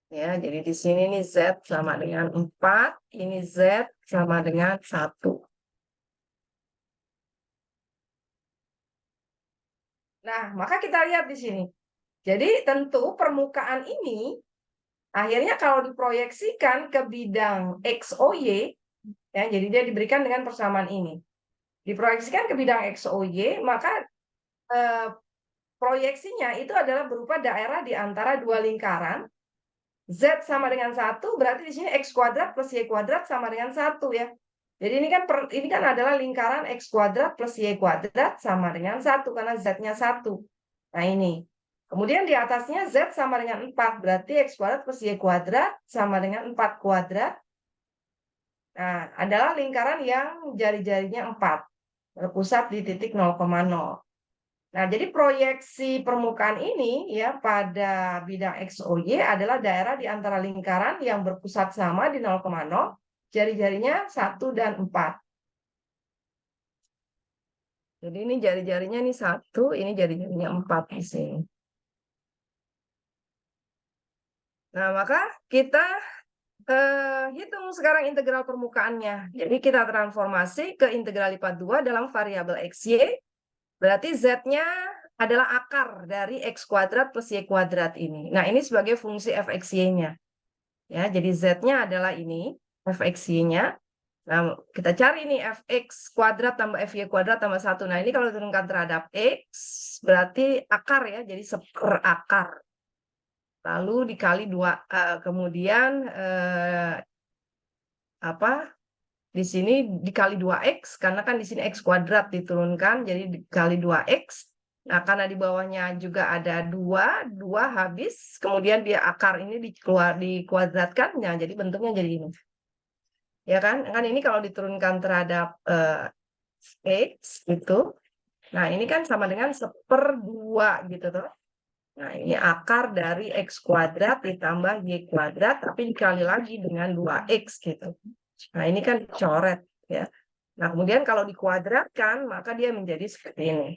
Ya, jadi di sini ini z sama dengan 4, ini z sama dengan 1. Nah, maka kita lihat di sini. Jadi tentu permukaan ini akhirnya kalau diproyeksikan ke bidang XOY, ya, jadi dia diberikan dengan persamaan ini. Diproyeksikan ke bidang XOY, maka proyeksinya itu adalah berupa daerah di antara dua lingkaran. Z sama dengan 1, berarti di sini X kuadrat plus Y kuadrat sama dengan 1 ya. Jadi ini kan adalah lingkaran X kuadrat plus Y kuadrat sama dengan 1 karena Z-nya 1. Nah, ini. Kemudian di atasnya Z sama dengan 4, berarti X kuadrat plus Y kuadrat sama dengan 4 kuadrat. Nah, adalah lingkaran yang jari-jarinya 4, berpusat di titik 0,0. Nah, jadi proyeksi permukaan ini ya pada bidang XOY adalah daerah di antara lingkaran yang berpusat sama di 0,0, jari-jarinya 1 dan 4. Jadi ini jari-jarinya ini 1, ini jari-jarinya 4 di sini. Nah, maka kita hitung sekarang integral permukaannya. Jadi kita transformasi ke integral lipat 2 dalam variabel XY. Berarti Z-nya adalah akar dari X kuadrat plus Y kuadrat ini. Nah, ini sebagai fungsi fxy-nya. Ya, jadi Z-nya adalah ini, fxy-nya. Nah, kita cari ini fx kuadrat tambah fy kuadrat tambah 1. Nah, ini kalau diturunkan terhadap X, berarti akar ya, jadi seperakar. Lalu dikali 2, kemudian di sini dikali 2x, karena kan di sini x kuadrat diturunkan, jadi dikali 2x. Nah, karena di bawahnya juga ada 2 habis, kemudian dia akar ini dikuadratkan, nah jadi bentuknya jadi ini. Ya kan? Kan ini kalau diturunkan terhadap x gitu. Nah, ini kan sama dengan 1/2 gitu tuh. Nah, ini akar dari x kuadrat ditambah y kuadrat, tapi dikali lagi dengan 2x gitu. Nah, ini kan coret ya. Nah, kemudian kalau dikuadratkan, maka dia menjadi seperti ini.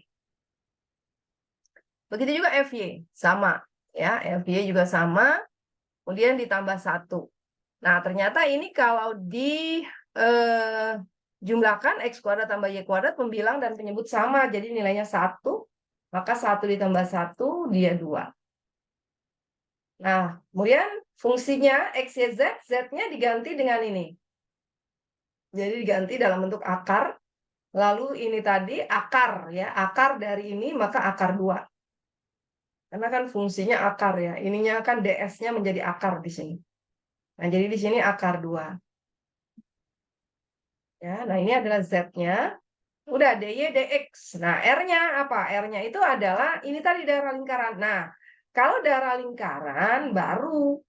Begitu juga FY, sama. Ya, FY juga sama, kemudian ditambah 1. Nah, ternyata ini kalau jumlahkan x kuadrat tambah y kuadrat, pembilang dan penyebut sama, jadi nilainya 1, maka 1 ditambah 1, dia 2. Nah, kemudian fungsinya X, Y, Z, Z-nya diganti dengan ini. Jadi diganti dalam bentuk akar, lalu ini tadi akar, ya, akar dari ini, maka akar 2. Karena kan fungsinya akar ya, ininya kan DS-nya menjadi akar di sini. Nah, jadi di sini akar 2. Ya, nah ini adalah Z-nya. Udah, DY, DX. Nah, R-nya apa? R-nya itu adalah, ini tadi daerah lingkaran. Nah, kalau daerah lingkaran, baru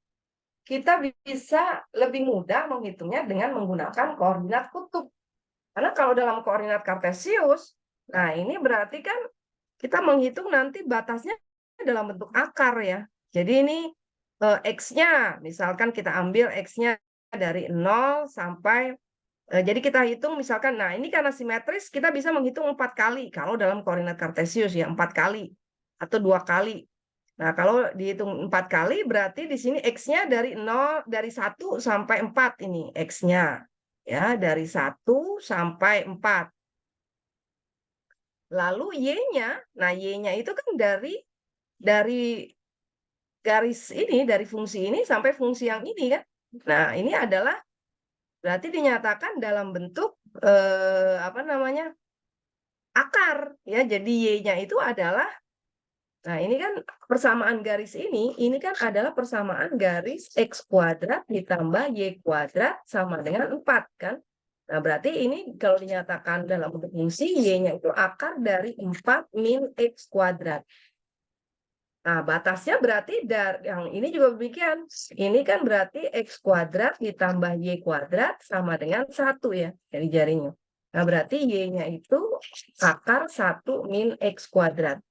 kita bisa lebih mudah menghitungnya dengan menggunakan koordinat kutub. Karena kalau dalam koordinat kartesius, nah ini berarti kan kita menghitung nanti batasnya dalam bentuk akar ya. Jadi ini X-nya, misalkan kita ambil X-nya dari 0 sampai, jadi kita hitung misalkan, nah ini karena simetris, kita bisa menghitung 4 kali. Kalau dalam koordinat kartesius ya 4 kali atau 2 kali. Nah, kalau dihitung 4 kali, berarti di sini X-nya dari 1 sampai 4 ini X-nya. Ya, dari 1 sampai 4. Lalu Y-nya, nah Y-nya itu kan dari garis ini, dari fungsi ini sampai fungsi yang ini kan. Nah, ini adalah berarti dinyatakan dalam bentuk apa namanya? Akar ya. Jadi Y-nya itu adalah, nah, ini kan persamaan garis ini kan adalah persamaan garis X kuadrat ditambah Y kuadrat sama dengan 4, kan? Nah, berarti ini kalau dinyatakan dalam bentuk fungsi, Y-nya itu akar dari 4 min X kuadrat. Nah, batasnya berarti yang ini juga demikian. Ini kan berarti X kuadrat ditambah Y kuadrat sama dengan 1 ya, dari jarinya. Nah, berarti Y-nya itu akar 1 min X kuadrat.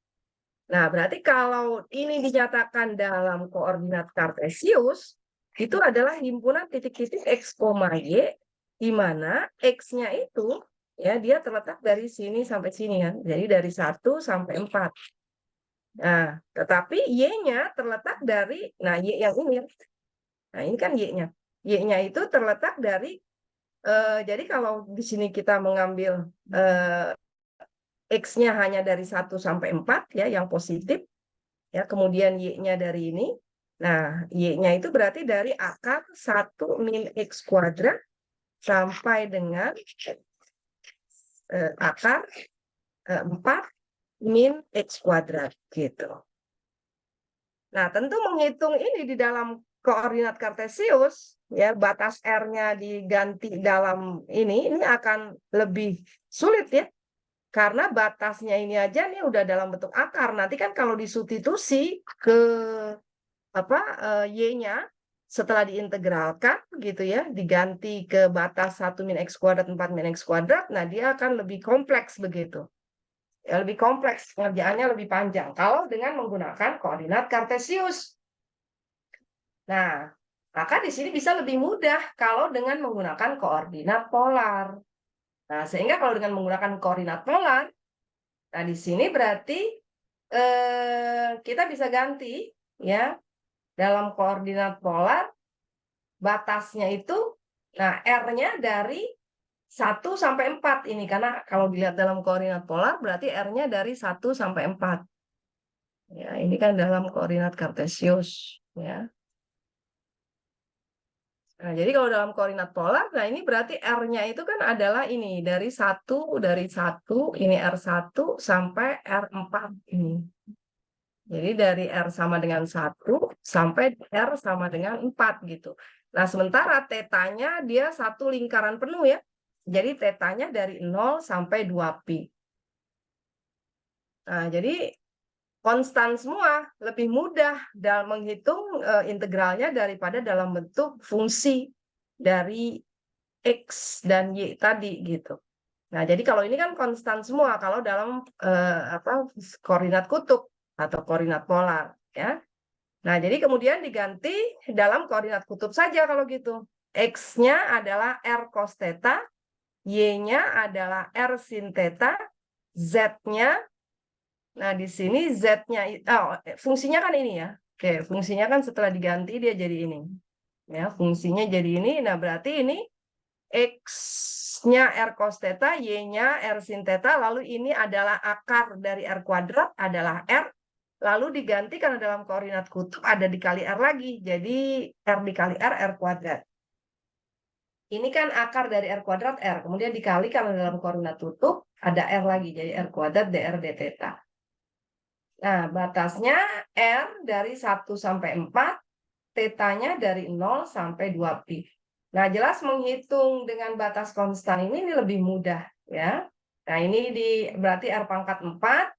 Nah, berarti kalau ini dinyatakan dalam koordinat kartesius, itu adalah himpunan titik-titik X, Y, di mana X-nya itu, ya, dia terletak dari sini sampai sini, kan? Jadi dari 1 sampai 4. Nah, tetapi Y-nya terletak dari, nah, Y yang ini. Nah, ini kan Y-nya. Y-nya itu terletak dari, jadi kalau di sini kita mengambil X-nya hanya dari 1 sampai 4 ya, yang positif. Ya, kemudian Y-nya dari ini. Nah, Y-nya itu berarti dari akar 1 min X kuadrat sampai dengan akar 4 min X kuadrat gitu. Nah, tentu menghitung ini di dalam koordinat kartesius, ya, batas R-nya diganti dalam ini akan lebih sulit ya. Karena batasnya ini aja nih udah dalam bentuk akar. Nanti kan kalau disubstitusi ke Y-nya setelah diintegralkan gitu ya, diganti ke batas 1 min X kuadrat, 4 min X kuadrat, nah dia akan lebih kompleks begitu. Ya, lebih kompleks, pengerjaannya lebih panjang kalau dengan menggunakan koordinat kartesius. Nah, maka di sini bisa lebih mudah kalau dengan menggunakan koordinat polar. Nah, sehingga kalau dengan menggunakan koordinat polar, nah di sini berarti kita bisa ganti ya, dalam koordinat polar batasnya itu, nah R-nya dari 1 sampai 4 ini, karena kalau dilihat dalam koordinat polar berarti R-nya dari 1 sampai 4. Ya, ini kan dalam koordinat kartesius ya. Nah, jadi kalau dalam koordinat polar, nah ini berarti R-nya itu kan adalah ini dari 1 ini R1 sampai R4 ini. Jadi dari R sama dengan 1 sampai R sama dengan 4 gitu. Nah, sementara tetanya dia satu lingkaran penuh ya. Jadi tetanya dari 0 sampai 2pi. Nah, jadi konstan semua, lebih mudah dalam menghitung integralnya daripada dalam bentuk fungsi dari X dan Y tadi gitu. Nah, jadi kalau ini kan konstan semua kalau dalam koordinat kutub atau koordinat polar ya. Nah, jadi kemudian diganti dalam koordinat kutub saja kalau gitu. X-nya adalah R cos theta, Y-nya adalah R sin theta, Z-nya, nah di sini Z-nya, fungsinya kan ini ya. Oke, fungsinya kan setelah diganti dia jadi ini. Ya, fungsinya jadi ini, nah berarti ini X-nya R cos theta, Y-nya R sin theta, lalu ini adalah akar dari R kuadrat adalah R, lalu diganti karena dalam koordinat kutub ada dikali R lagi, jadi R dikali R, R kuadrat. Ini kan akar dari R kuadrat R, kemudian dikali karena dalam koordinat kutub ada R lagi, jadi R kuadrat dr d theta. Nah, batasnya R dari 1 sampai 4, tetanya dari 0 sampai 2pi. Nah, jelas menghitung dengan batas konstan ini lebih mudah ya. Nah, ini berarti R pangkat 4.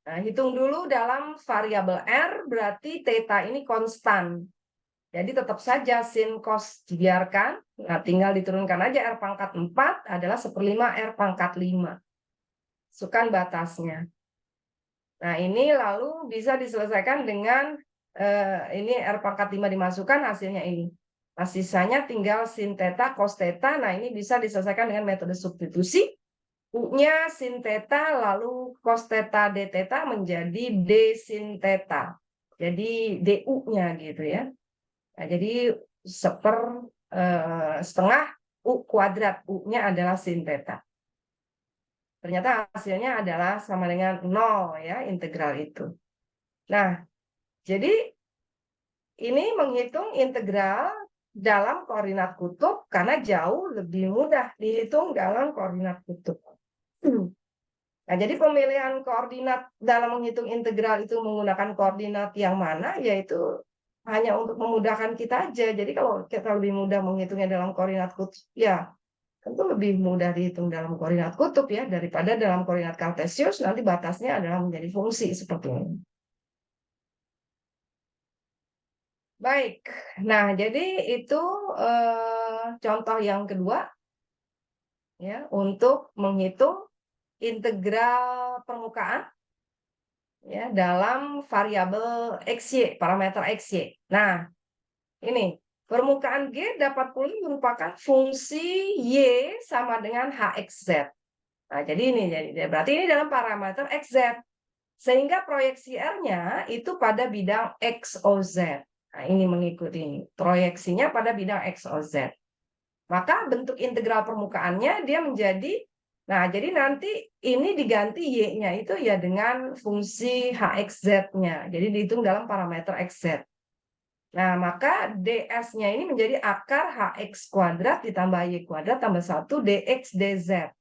Nah, hitung dulu dalam variabel R, berarti theta ini konstan. Jadi tetap saja sin cos dibiarkan. Nah, tinggal diturunkan aja R pangkat 4 adalah 1/5 R pangkat 5. Masukkan batasnya. Nah, ini lalu bisa diselesaikan dengan ini R pangkat 5 dimasukkan, hasilnya ini. Nah, sisanya tinggal sin theta, cos theta. Nah, ini bisa diselesaikan dengan metode substitusi. U-nya sin theta, lalu cos theta d theta menjadi d sin theta. Jadi du-nya gitu ya. Nah, jadi setengah U kuadrat. U-nya adalah sin theta. Ternyata hasilnya adalah sama dengan 0 ya, integral itu. Nah, jadi ini menghitung integral dalam koordinat kutub karena jauh lebih mudah dihitung dalam koordinat kutub. Nah, jadi pemilihan koordinat dalam menghitung integral itu menggunakan koordinat yang mana, yaitu hanya untuk memudahkan kita aja. Jadi kalau kita lebih mudah menghitungnya dalam koordinat kutub, ya tentu lebih mudah dihitung dalam koordinat kutub ya, daripada dalam koordinat kartesius, nanti batasnya adalah menjadi fungsi seperti ini. Baik, nah jadi itu contoh yang kedua ya untuk menghitung integral permukaan ya dalam variabel XY, parameter XY. Nah, ini permukaan G dapat pula merupakan fungsi Y sama dengan HXZ. Nah, jadi ini berarti ini dalam parameter XZ. Sehingga proyeksi R-nya itu pada bidang XOZ. Nah, ini mengikuti ini. Proyeksinya pada bidang XOZ. Maka bentuk integral permukaannya dia menjadi, nah jadi nanti ini diganti Y-nya itu ya dengan fungsi HXZ-nya. Jadi dihitung dalam parameter XZ. Nah, maka ds-nya ini menjadi akar HX kuadrat ditambah Y kuadrat tambah 1 dx dz.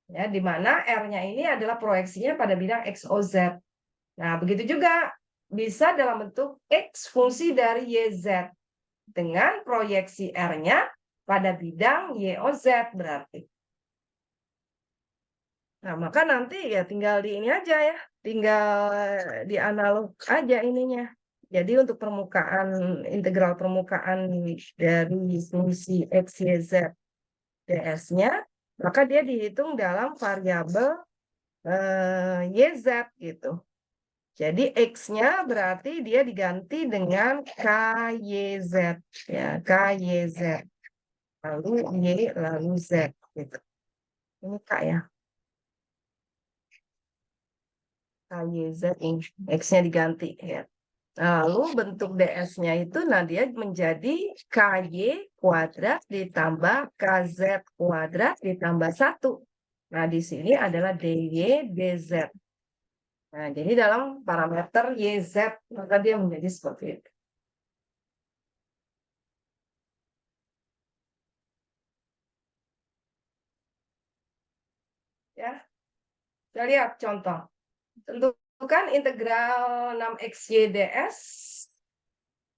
Ya, di mana R-nya ini adalah proyeksinya pada bidang XOZ. Nah, begitu juga bisa dalam bentuk X fungsi dari YZ dengan proyeksi R-nya pada bidang YOZ berarti. Nah, maka nanti ya tinggal di ini aja ya, tinggal di analog aja ininya. Jadi untuk permukaan, integral permukaan dari fungsi X, Y, Z, ds-nya, maka dia dihitung dalam variabel YZ gitu. Jadi X-nya berarti dia diganti dengan KYZ. Ya, KYZ. Lalu Y, lalu Z. Gitu. Ini K ya. KYZ ini. X-nya diganti. Ya. Lalu bentuk ds-nya itu, nah dia menjadi KY kuadrat ditambah KZ kuadrat ditambah 1. Nah, di sini adalah DY, DZ. Nah, jadi dalam parameter YZ, maka dia menjadi seperti itu. Ya, kita lihat contoh. Tentukan integral 6xy ds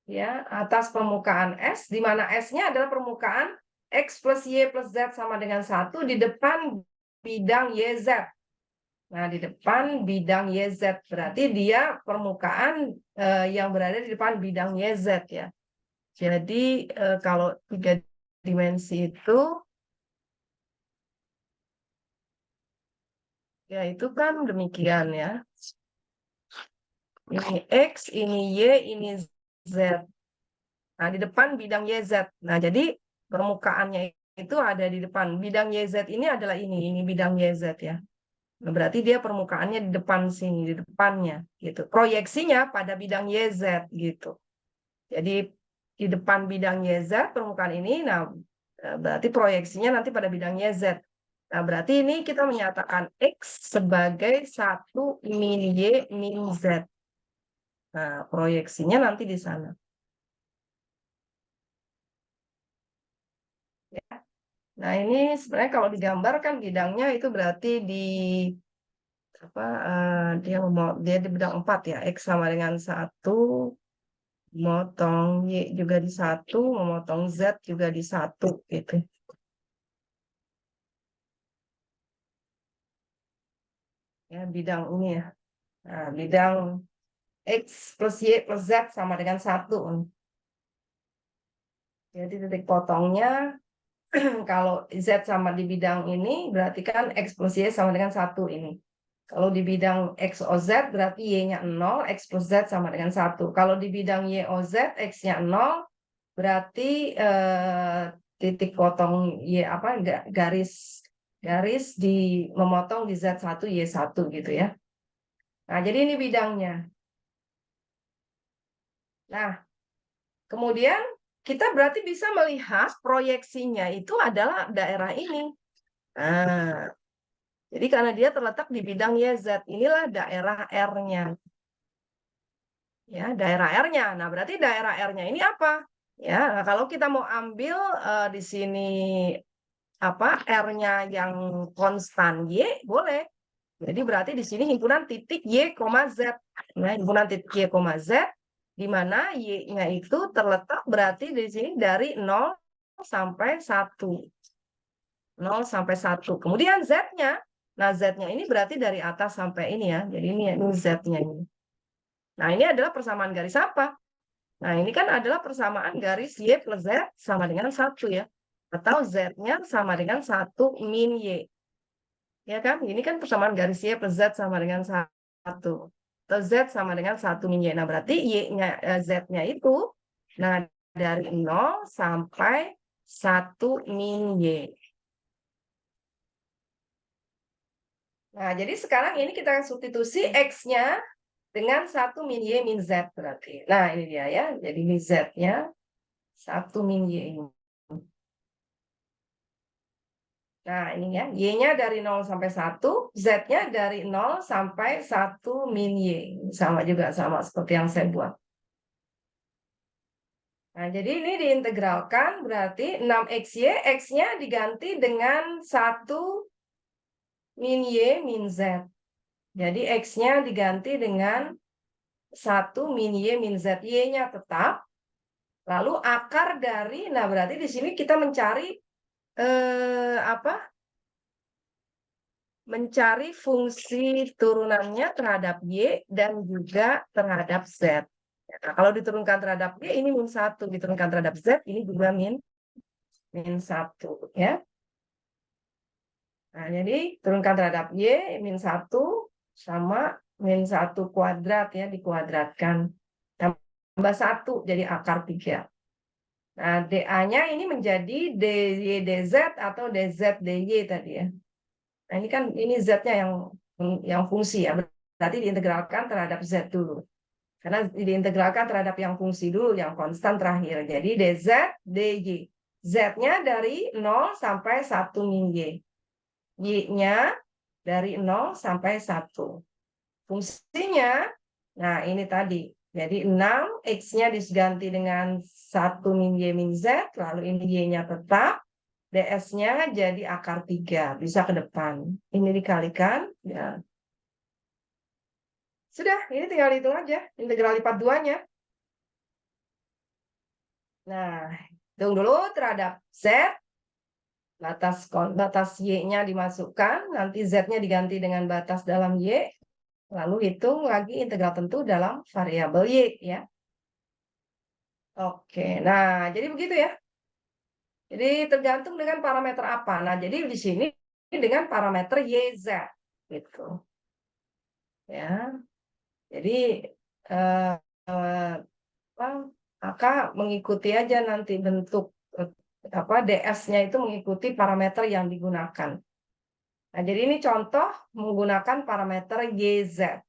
ya atas permukaan S, di mana S-nya adalah permukaan X plus Y plus Z sama dengan 1 di depan bidang YZ. Nah, di depan bidang YZ berarti dia permukaan yang berada di depan bidang YZ ya. Jadi kalau 3 dimensi itu ya itu kan demikian ya. Ini X, ini Y, ini Z. Nah, di depan bidang YZ. Nah, jadi permukaannya itu ada di depan. Bidang YZ ini adalah ini bidang YZ ya. Nah, berarti dia permukaannya di depan sini, di depannya gitu. Proyeksinya pada bidang YZ gitu. Jadi di depan bidang YZ permukaan ini, nah berarti proyeksinya nanti pada bidang YZ. Nah, berarti ini kita menyatakan X sebagai 1 min Y min Z. Nah, proyeksinya nanti di sana. Nah, ini sebenarnya kalau digambarkan bidangnya itu berarti di apa dia di bidang 4 ya. X sama dengan 1, memotong Y juga di 1, memotong Z juga di 1 gitu. Ya, bidang ini ya. Nah, bidang X plus Y plus Z sama dengan 1. Jadi titik potongnya kalau Z sama di bidang ini berarti kan X plus Y sama dengan 1 ini. Kalau di bidang XOZ berarti Y-nya 0, X plus Z sama dengan 1. Kalau di bidang YOZ X-nya 0 berarti titik potong Y garis di memotong di Z1 Y1 gitu ya. Nah, jadi ini bidangnya. Nah, kemudian kita berarti bisa melihat proyeksinya itu adalah daerah ini. Nah, jadi karena dia terletak di bidang YZ, inilah daerah R-nya. Ya, daerah R-nya. Nah, berarti daerah R-nya ini apa? Ya, nah, kalau kita mau ambil di sini apa R-nya yang konstan Y, boleh. Jadi berarti di sini himpunan titik Y, Z. Nah, himpunan titik Y, Z, di mana Y-nya itu terletak berarti di sini dari 0 sampai 1. 0 sampai 1. Kemudian Z-nya, nah Z-nya ini berarti dari atas sampai ini ya. Jadi ini Z-nya ini. Nah, ini adalah persamaan garis apa? Nah, ini kan adalah persamaan garis Y plus Z sama dengan 1 ya. Atau Z-nya sama dengan 1 min Y. Ya kan? Ini kan persamaan garis Y plus Z sama dengan 1. Atau Z sama dengan 1 min Y. Nah, berarti Y-nya, Z-nya itu, nah dari 0 sampai 1 min Y. Nah, jadi sekarang ini kita substitusi X-nya dengan 1 min Y min Z berarti. Nah, ini dia ya. Jadi ini Z-nya 1 min Y ini. Nah, ini ya. Y-nya dari 0 sampai 1, Z-nya dari 0 sampai 1 min Y. Sama juga, sama seperti yang saya buat. Nah, jadi ini diintegralkan berarti 6XY, X-nya diganti dengan 1 min Y min Z. Jadi X-nya diganti dengan 1 min Y min Z. Y-nya tetap. Lalu akar dari, nah berarti di sini kita mencari mencari fungsi turunannya terhadap Y dan juga terhadap Z. Nah, kalau diturunkan terhadap Y ini min 1, diturunkan terhadap Z ini juga min 1 ya. Nah, jadi turunkan terhadap Y min 1 sama min 1 kuadrat ya, dikuadratkan. Tambah 1 jadi akar 3. Nah, dA-nya ini menjadi dy dz atau dz dy tadi ya. Nah, ini kan ini Z-nya yang fungsi ya. Berarti diintegralkan terhadap Z dulu. Karena diintegralkan terhadap yang fungsi dulu, yang konstan terakhir. Jadi dz dy. Z-nya dari 0 sampai 1 min Y. Y-nya dari 0 sampai 1. Fungsinya, nah ini tadi. Jadi 6, X-nya diganti dengan 1 min Y min Z, lalu ini Y-nya tetap, DS-nya jadi akar 3, bisa ke depan. Ini dikalikan, ya. Sudah, ini tinggal hitung aja, integral lipat 2-nya. Nah, hitung dulu terhadap Z, batas Y-nya dimasukkan, nanti Z-nya diganti dengan batas dalam Y, lalu hitung lagi integral tentu dalam variabel Y ya. Oke, nah jadi begitu ya. Jadi tergantung dengan parameter apa. Nah, jadi di sini dengan parameter YZ gitu. Ya. Jadi eh, maka mengikuti aja nanti bentuk DS-nya itu mengikuti parameter yang digunakan. Nah, jadi ini contoh menggunakan parameter YZ.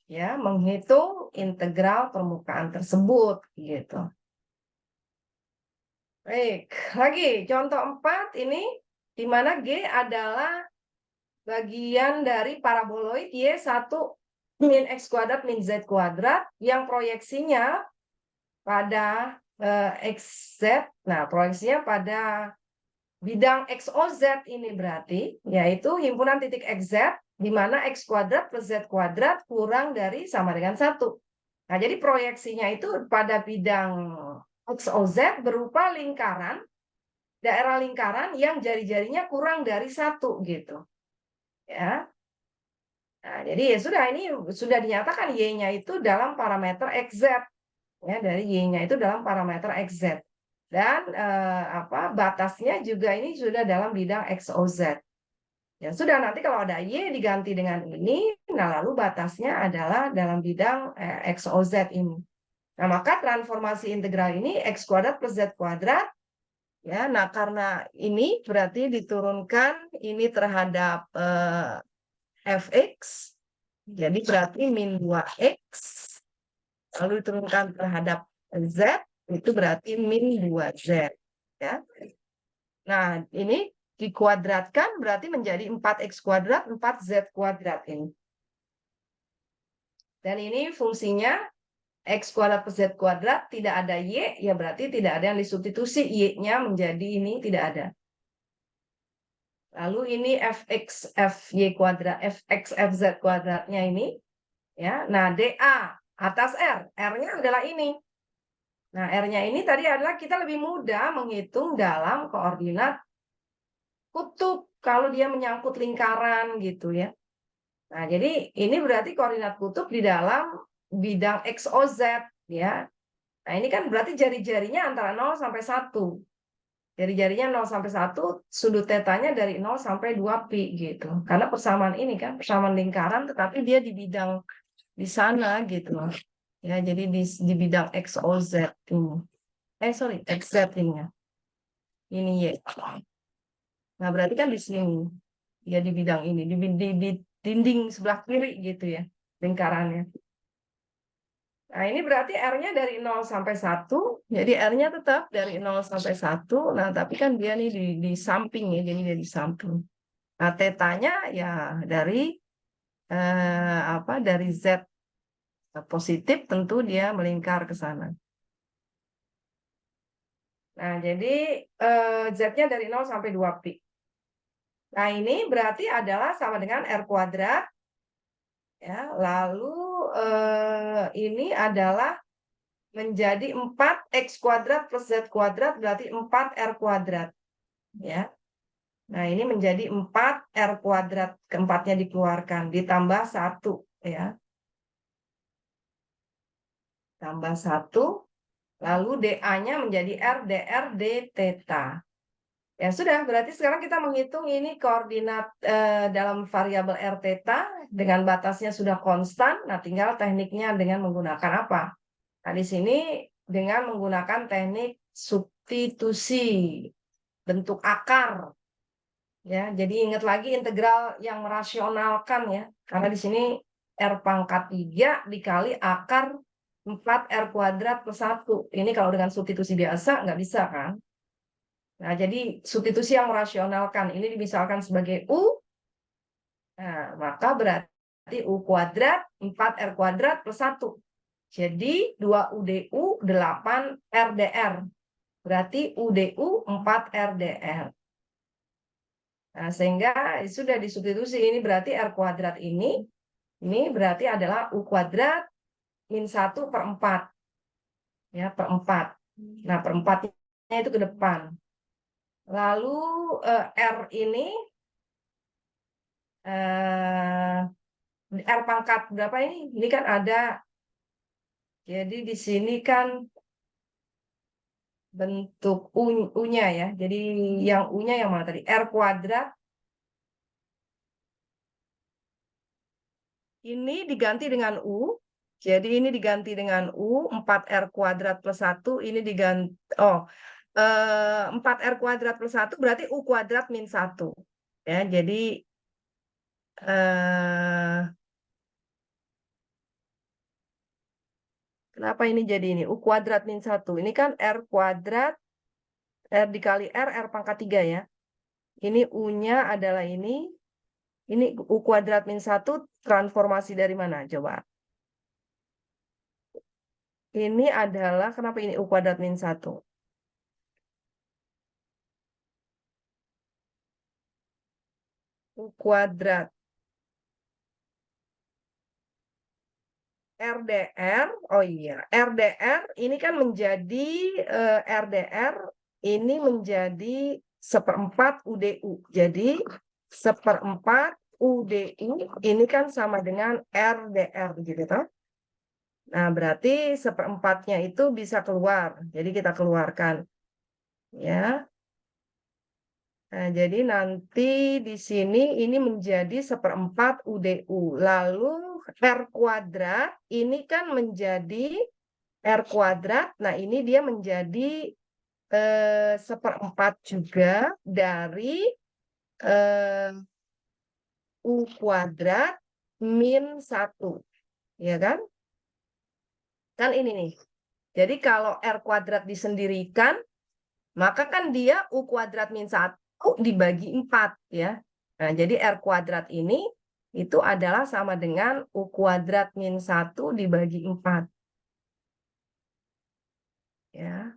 Ya, menghitung integral permukaan tersebut gitu. Baik, lagi contoh 4 ini di mana G adalah bagian dari paraboloid Y1 min X kuadrat min Z kuadrat yang proyeksinya pada XZ, nah proyeksinya pada bidang XOZ ini berarti, yaitu himpunan titik XZ, di mana X kuadrat plus Z kuadrat kurang dari sama dengan 1. Nah, jadi proyeksinya itu pada bidang XOZ berupa lingkaran, daerah lingkaran yang jari-jarinya kurang dari 1 gitu. Ya. Nah, jadi ya sudah, ini sudah dinyatakan Y-nya itu dalam parameter XZ. Ya, dari Y-nya itu dalam parameter XZ. Dan batasnya juga ini sudah dalam bidang XOZ. Ya sudah, nanti kalau ada Y diganti dengan ini, nah lalu batasnya adalah dalam bidang XOZ ini. Nah, maka transformasi integral ini X kuadrat plus Z kuadrat. Ya, nah karena ini berarti diturunkan ini terhadap Fx, jadi berarti min 2x, lalu diturunkan terhadap Z, itu berarti min 2Z. Ya. Nah, ini dikuadratkan berarti menjadi 4x kuadrat, 4z kuadrat ini. Dan ini fungsinya x kuadrat plus z kuadrat, tidak ada y, ya berarti tidak ada yang disubstitusi, y-nya menjadi ini tidak ada. Lalu ini fx fy kuadrat, fx fz kuadratnya ini, ya. Nah, dA atas r, r-nya adalah ini. Nah, r-nya ini tadi adalah kita lebih mudah menghitung dalam koordinat kutub kalau dia menyangkut lingkaran gitu ya. Nah, jadi ini berarti koordinat kutub di dalam bidang XOZ ya. Nah, ini kan berarti jari-jarinya antara 0 sampai 1. Jari-jarinya 0 sampai 1, sudut tetanya dari 0 sampai 2 pi gitu. Karena persamaan ini kan persamaan lingkaran tetapi dia di bidang di sana gitu loh. Ya, jadi di bidang XOZ ini. XZ ini ya. Ini Y. Nah, berarti kan di sini. Ya, di bidang ini. Di dinding sebelah kiri gitu ya. Lingkarannya. Nah, ini berarti R-nya dari 0 sampai 1. Jadi R-nya tetap dari 0 sampai 1. Nah, tapi kan dia nih di samping ya. Jadi dia di samping. Nah, tetanya ya dari dari Z positif tentu dia melingkar ke sana. Nah, jadi Z-nya dari 0 sampai 2 pi. Nah, ini berarti adalah sama dengan R kuadrat. Ya, lalu ini adalah menjadi 4x kuadrat plus Z kuadrat berarti 4R kuadrat. Ya. Nah, ini menjadi 4R kuadrat, keempatnya dikeluarkan, ditambah 1. Ya. Tambah 1, lalu dA-nya menjadi R, dR, d, theta. Ya sudah, berarti sekarang kita menghitung ini koordinat dalam variabel R theta dengan batasnya sudah konstan. Nah, tinggal tekniknya dengan menggunakan apa? Nah, di sini dengan menggunakan teknik substitusi bentuk akar. Ya, jadi ingat lagi integral yang merasionalkan ya. Karena di sini R pangkat 3 dikali akar 4R kuadrat plus 1. Ini kalau dengan substitusi biasa nggak bisa kan? Nah, jadi substitusi yang merasionalkan ini dimisalkan sebagai U. Nah, maka berarti U kuadrat 4R kuadrat plus 1. Jadi 2UDU 8RDR. Berarti UDU 4RDR. Nah, sehingga sudah disubstitusi ini berarti R kuadrat ini berarti adalah U kuadrat min 1 per 4. Ya, per 4. Nah, per 4-nya itu ke depan. Lalu R ini R pangkat berapa ini? Ini kan ada. Jadi di sini kan bentuk U-nya ya. Jadi yang U-nya yang mana tadi? R kuadrat. Ini diganti dengan U. Jadi ini diganti dengan U, 4R kuadrat plus 1. Ini diganti, 4R kuadrat plus 1 berarti U kuadrat min 1. Ya, jadi kenapa ini jadi ini? U kuadrat min 1. Ini kan R kuadrat, R dikali R pangkat 3 ya. Ini U-nya adalah ini. Ini U kuadrat min 1 transformasi dari mana? Coba. Ini adalah, kenapa ini U kuadrat min 1? U kuadrat RDR, oh iya, RDR ini kan menjadi RDR ini menjadi 1/4 UDU. Jadi 1/4 UDU ini kan sama dengan RDR gitu toh. Nah, berarti 1/4-nya itu bisa keluar. Jadi kita keluarkan. Ya. Nah, jadi nanti di sini ini menjadi 1/4 UDU. Lalu R kuadrat ini kan menjadi R kuadrat. Nah, ini dia menjadi 1/4 juga dari U kuadrat min 1. Ya kan? Kan ini nih. Jadi kalau R kuadrat disendirikan, maka kan dia U kuadrat min 1 dibagi 4 ya. Nah, jadi R kuadrat ini itu adalah sama dengan U kuadrat min 1 dibagi 4. Ya.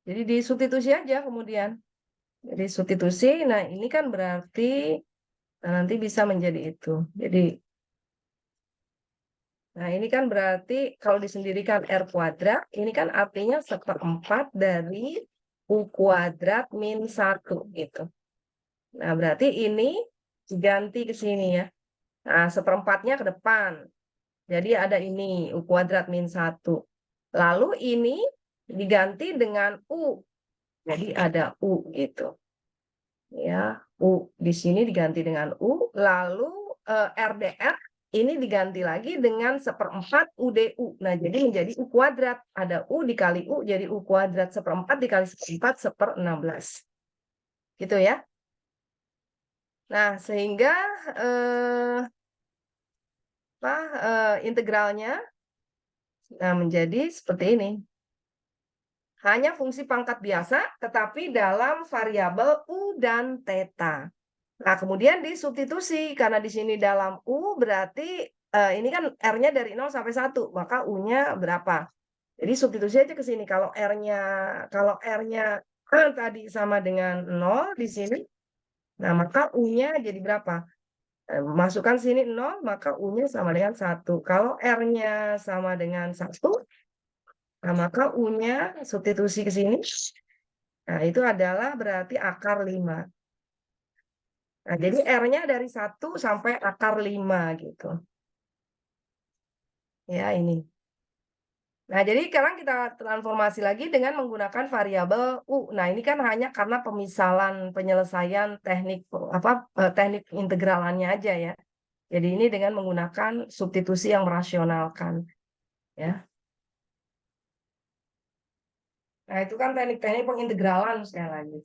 Jadi disubstitusi aja kemudian. Jadi substitusi, nah ini kan berarti nanti bisa menjadi itu. Jadi, nah ini kan berarti kalau disendirikan R kuadrat, ini kan artinya 1/4 dari U kuadrat min 1 gitu. Nah, berarti ini diganti ke sini ya. Nah, 1/4-nya ke depan. Jadi ada ini, U kuadrat min 1. Lalu ini diganti dengan U. Jadi ada U gitu. Ya, U di sini diganti dengan U. Lalu RDR ini diganti lagi dengan 1/4 UDU. Nah, jadi menjadi U kuadrat. Ada U dikali U jadi U kuadrat. 1/4 dikali 1/4 1/16. Gitu ya. Nah, sehingga integralnya menjadi seperti ini. Hanya fungsi pangkat biasa, tetapi dalam variabel U dan theta. Nah, kemudian disubstitusi, karena di sini dalam U berarti ini kan R-nya dari 0 sampai 1, maka U-nya berapa? Jadi substitusi aja ke sini. Kalau R-nya tadi sama dengan 0 di sini, nah maka U-nya jadi berapa? Masukkan sini 0, maka U-nya sama dengan 1. Kalau R-nya sama dengan 1, nah maka U-nya substitusi ke sini. Nah, itu adalah berarti akar 5. Nah, jadi R-nya dari 1 sampai akar 5 gitu. Ya, ini. Nah, jadi sekarang kita transformasi lagi dengan menggunakan variabel U. Nah, ini kan hanya karena pemisalan penyelesaian teknik integralannya aja ya. Jadi ini dengan menggunakan substitusi yang merasionalkan. Ya. Nah, itu kan teknik-teknik pengintegralan sekali lagi.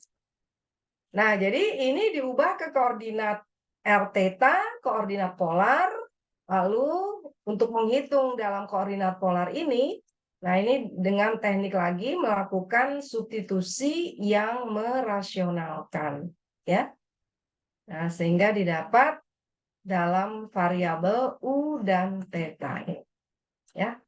Nah, jadi ini diubah ke koordinat R theta, koordinat polar. Lalu untuk menghitung dalam koordinat polar ini, nah ini dengan teknik lagi melakukan substitusi yang merasionalkan. Ya. Nah, sehingga didapat dalam variabel U dan theta. Ya.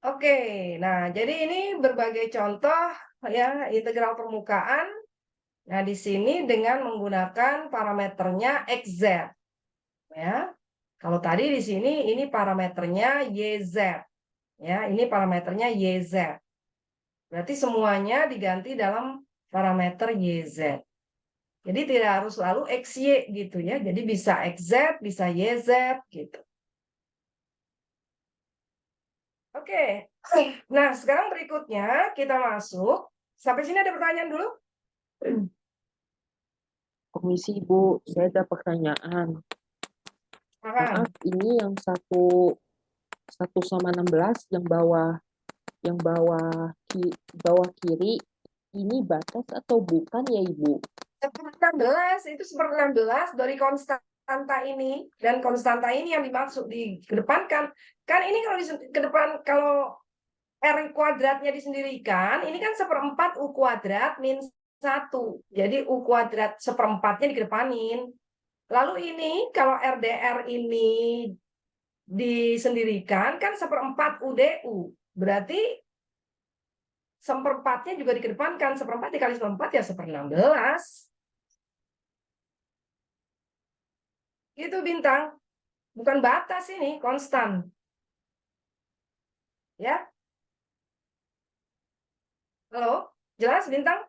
Oke, nah jadi ini berbagai contoh ya integral permukaan. Nah, di sini dengan menggunakan parameternya XZ. Ya. Kalau tadi di sini ini parameternya YZ. Ya, ini parameternya YZ. Berarti semuanya diganti dalam parameter YZ. Jadi tidak harus selalu XY gitu ya. Jadi bisa XZ, bisa YZ gitu. Oke. Nah, sekarang berikutnya kita masuk. Sampai sini ada pertanyaan dulu? Komisi Ibu, saya ada pertanyaan. Makan. Maaf, ini yang 1 sama 16 yang bawah bawah kiri ini batas atau bukan ya Ibu? Seperti 16, itu seperti 16 dari konstanta ini dan konstanta ini yang dimaksud dikedepankan. Kan ini kalau di ke depan kalau R kuadratnya disendirikan, ini kan 1/4 U kuadrat min 1. Jadi U kuadrat 1/4-nya dikedepanin. Lalu ini kalau RDR ini disendirikan kan 1/4 UDU. Berarti 1/4-nya juga dikedepankan. 1/4 dikali 1/4 ya 1/16. Itu Bintang. Bukan batas ini, konstan. Ya. Halo? Jelas Bintang?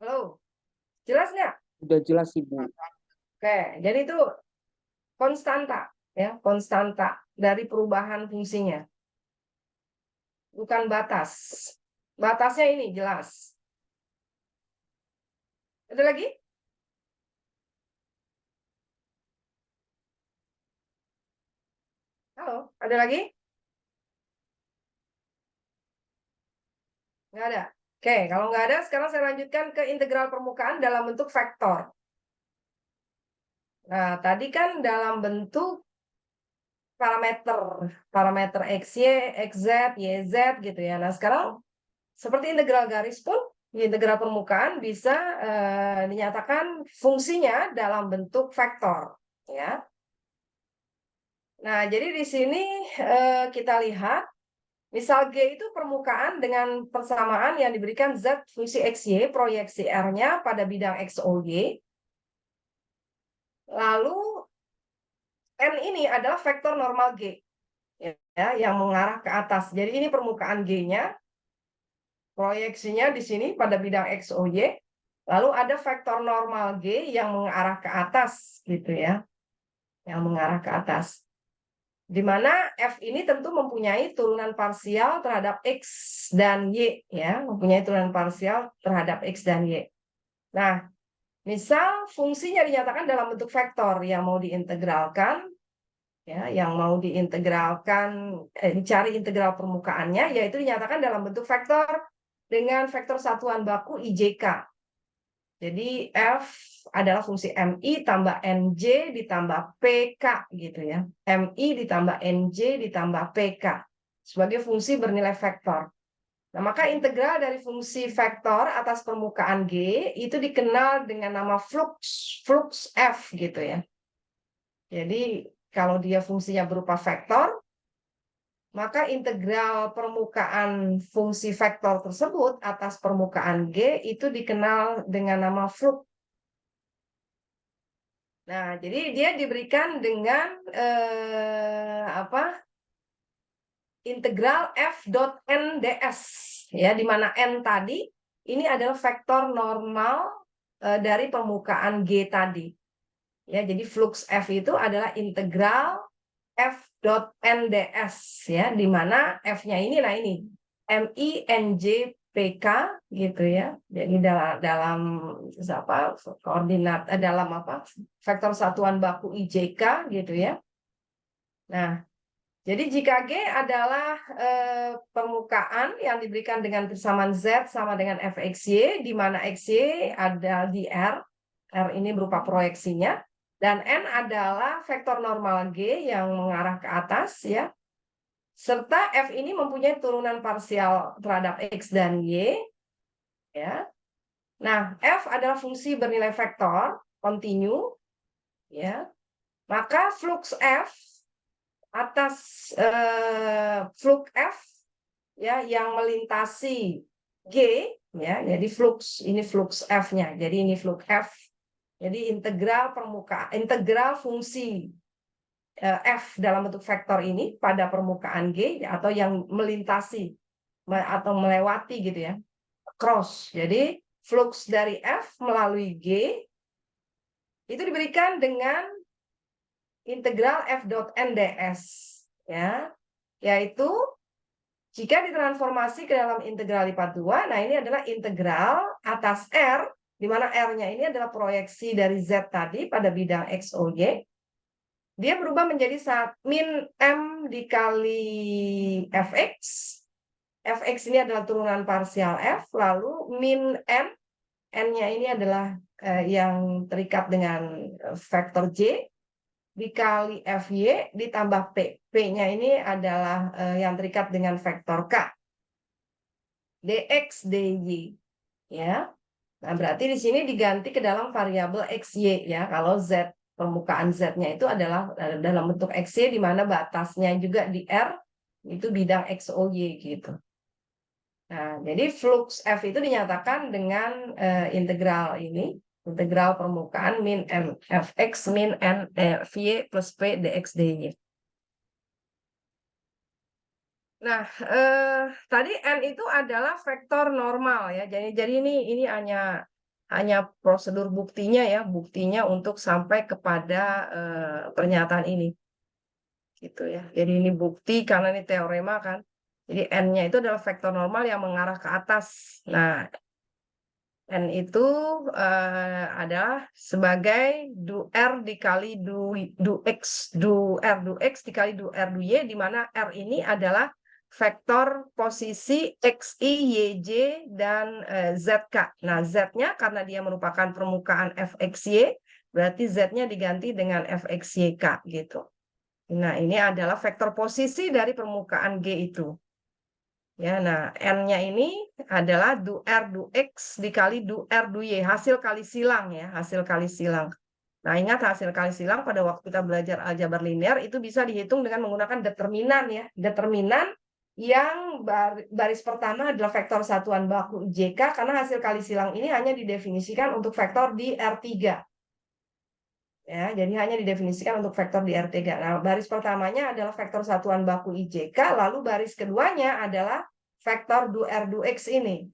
Halo? Jelas nggak? Udah jelas Ibu. Oke, jadi itu konstanta, ya, konstanta dari perubahan fungsinya. Bukan batas. Batasnya ini jelas. Ada lagi? Halo, ada lagi? Nggak ada. Oke, kalau nggak ada, sekarang saya lanjutkan ke integral permukaan dalam bentuk vektor. Nah, tadi kan dalam bentuk parameter XY, XZ, YZ gitu ya. Nah, sekarang seperti integral garis pun, di integral permukaan bisa dinyatakan fungsinya dalam bentuk vektor, ya. Nah, jadi di sini kita lihat, misal G itu permukaan dengan persamaan yang diberikan Z fungsi XY, proyeksi R-nya pada bidang XOY. Lalu N ini adalah vektor normal G, ya, yang mengarah ke atas. Jadi ini permukaan G-nya, proyeksinya di sini pada bidang XOY. Lalu ada vektor normal G yang mengarah ke atas, gitu ya, yang mengarah ke atas. Di mana F ini tentu mempunyai turunan parsial terhadap X dan Y, ya, mempunyai turunan parsial terhadap X dan Y. Nah, misal fungsinya dinyatakan dalam bentuk vektor yang mau diintegralkan, ya, yang mau diintegralkan, dicari integral permukaannya, yaitu dinyatakan dalam bentuk vektor dengan vektor satuan baku IJK. Jadi F adalah fungsi MI tambah NJ ditambah PK gitu ya. MI ditambah NJ ditambah PK sebagai fungsi bernilai vektor. Nah, maka integral dari fungsi vektor atas permukaan G itu dikenal dengan nama flux F gitu ya. Jadi kalau dia fungsinya berupa vektor, maka integral permukaan fungsi vektor tersebut atas permukaan G itu dikenal dengan nama flux. Nah, jadi dia diberikan dengan integral f dot n ds, ya, di mana n tadi ini adalah vektor normal dari permukaan G tadi. Ya, jadi flux F itu adalah integral f dot n ds, ya, di mana F-nya inilah ini MI NJ PK gitu ya. Jadi dalam apa koordinat dalam apa vektor satuan baku IJK gitu ya. Nah, jadi jika G adalah permukaan yang diberikan dengan persamaan Z sama dengan Fxy, di mana Xy ada di R ini berupa proyeksinya, dan N adalah vektor normal G yang mengarah ke atas, ya, serta F ini mempunyai turunan parsial terhadap X dan Y, ya. Nah, F adalah fungsi bernilai vektor, kontinu, ya. Maka flux F atas flux F, ya, yang melintasi G, ya, jadi ini flux F-nya. Jadi ini flux F. Jadi integral permukaan, integral fungsi F dalam bentuk vektor ini pada permukaan G atau yang melintasi atau melewati gitu ya, cross. Jadi flux dari F melalui G itu diberikan dengan integral F dot N ds, ya, yaitu jika ditransformasi ke dalam integral lipat 2, nah ini adalah integral atas R, di mana R-nya ini adalah proyeksi dari Z tadi pada bidang X, O, Y. Dia berubah menjadi min M dikali Fx. Fx ini adalah turunan parsial F, lalu min N, N-nya ini adalah yang terikat dengan vektor J, dikali Fy ditambah P. P-nya ini adalah yang terikat dengan vektor K. dx dy. Ya. Nah, berarti di sini diganti ke dalam variabel xy ya. Kalau z, permukaan z-nya itu adalah dalam bentuk xy di mana batasnya juga di R itu bidang xoy gitu. Nah, jadi flux F itu dinyatakan dengan integral ini. Integral permukaan min M Fx min N Fy plus P dx dy. Nah, tadi N itu adalah vektor normal ya. Jadi ini hanya prosedur buktinya ya, buktinya untuk sampai kepada pernyataan ini. Gitu ya. Jadi ini bukti karena ini teorema kan. Jadi N-nya itu adalah vektor normal yang mengarah ke atas. Nah, N itu adalah sebagai du R dikali du X dikali du R du Y, di mana R ini adalah vektor posisi X, Y, Y, J, dan ZK. Nah, Z-nya karena dia merupakan permukaan Fxy, berarti Z-nya diganti dengan Fxyk gitu. Nah, ini adalah vektor posisi dari permukaan G itu. Ya, nah N-nya ini adalah du R du X dikali du R du Y, hasil kali silang ya, hasil kali silang. Nah, ingat hasil kali silang pada waktu kita belajar aljabar linear itu bisa dihitung dengan menggunakan determinan ya. Determinan yang baris pertama adalah vektor satuan baku JK, karena hasil kali silang ini hanya didefinisikan untuk vektor di R3. Ya, jadi hanya didefinisikan untuk vektor di R3. Nah, baris pertamanya adalah vektor satuan baku IJK, lalu baris keduanya adalah vektor du R du X ini.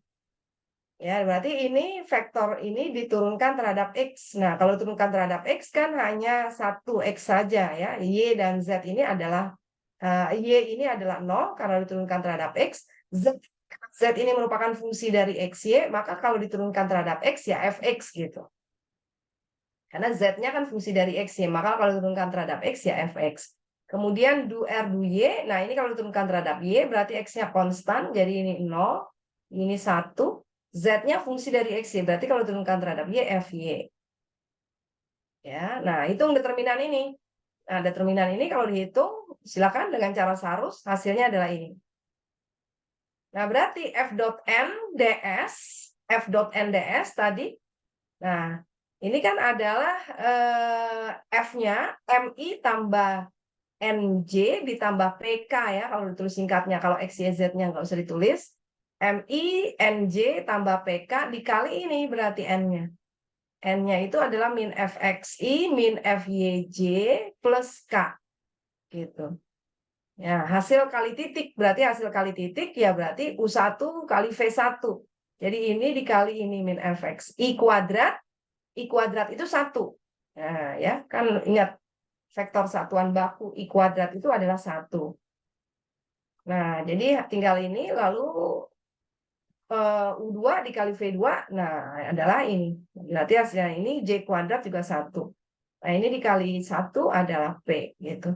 Ya, berarti ini vektor ini diturunkan terhadap X. Nah, kalau diturunkan terhadap X kan hanya satu X saja ya. Y dan Z ini adalah Y ini adalah 0 karena diturunkan terhadap X. Z ini merupakan fungsi dari XY, maka kalau diturunkan terhadap X ya Fx gitu. Karena Z-nya kan fungsi dari X ya, maka kalau diturunkan terhadap X ya Fx. Kemudian du R du Y, nah ini kalau diturunkan terhadap Y berarti X-nya konstan, jadi ini 0, ini 1. Z-nya fungsi dari X ya, berarti kalau diturunkan terhadap Y, Fy. Ya, nah hitung determinan ini. Nah, determinan ini kalau dihitung, silakan dengan cara sarus, hasilnya adalah ini. Nah, berarti F dot N ds tadi, nah ini kan adalah F-nya MI tambah NJ ditambah PK ya, kalau ditulis singkatnya. Kalau X, Y, Z-nya nggak usah ditulis. MI, NJ tambah PK dikali ini berarti N-nya. N-nya itu adalah min FXI, min FYJ plus K. Gitu. Ya, hasil kali titik. Berarti hasil kali titik ya berarti U1 kali V1. Jadi ini dikali ini min FXI kuadrat. I kuadrat itu 1. Nah, ya, kan ingat vektor satuan baku I kuadrat itu adalah 1. Nah, jadi tinggal ini lalu U2 dikali V2, nah adalah ini. Berarti hasilnya ini J kuadrat juga 1. Nah, ini dikali 1 adalah P gitu.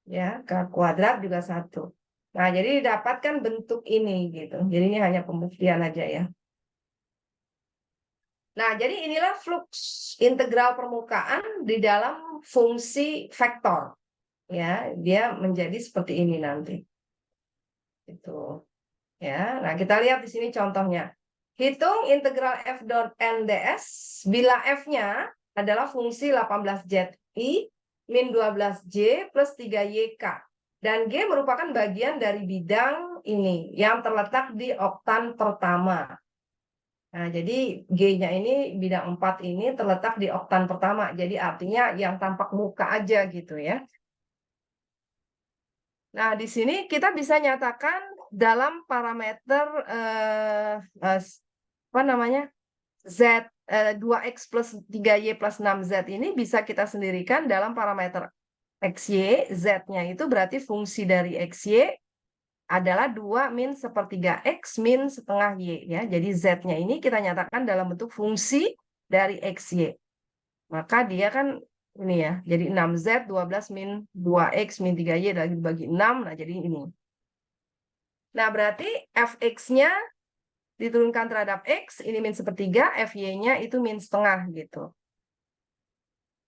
Ya, K kuadrat juga 1. Nah, jadi didapatkan bentuk ini gitu. Jadi ini hanya pembuktian aja ya. Nah, jadi inilah flux integral permukaan di dalam fungsi vektor. Ya, dia menjadi seperti ini nanti. Itu. Ya, nah kita lihat di sini contohnya. Hitung integral F dot N ds bila F-nya adalah fungsi 18zi min 12j plus 3yk. Dan G merupakan bagian dari bidang ini yang terletak di oktan pertama. Nah, jadi G-nya ini bidang 4 ini terletak di oktan pertama. Jadi artinya yang tampak muka aja gitu ya. Nah, di sini kita bisa nyatakan dalam parameter apa namanya? Z 2X plus 3Y plus 6Z ini bisa kita sendirikan dalam parameter XY, Z-nya itu berarti fungsi dari XY adalah 2 min sepertiga X min setengah Y. Ya. Jadi Z-nya ini kita nyatakan dalam bentuk fungsi dari XY. Maka dia kan ini ya, jadi 6Z 12 min 2X min 3Y dibagi 6, nah jadi ini. Nah berarti Fx-nya diturunkan terhadap X, ini min sepertiga, Fy-nya itu min setengah gitu.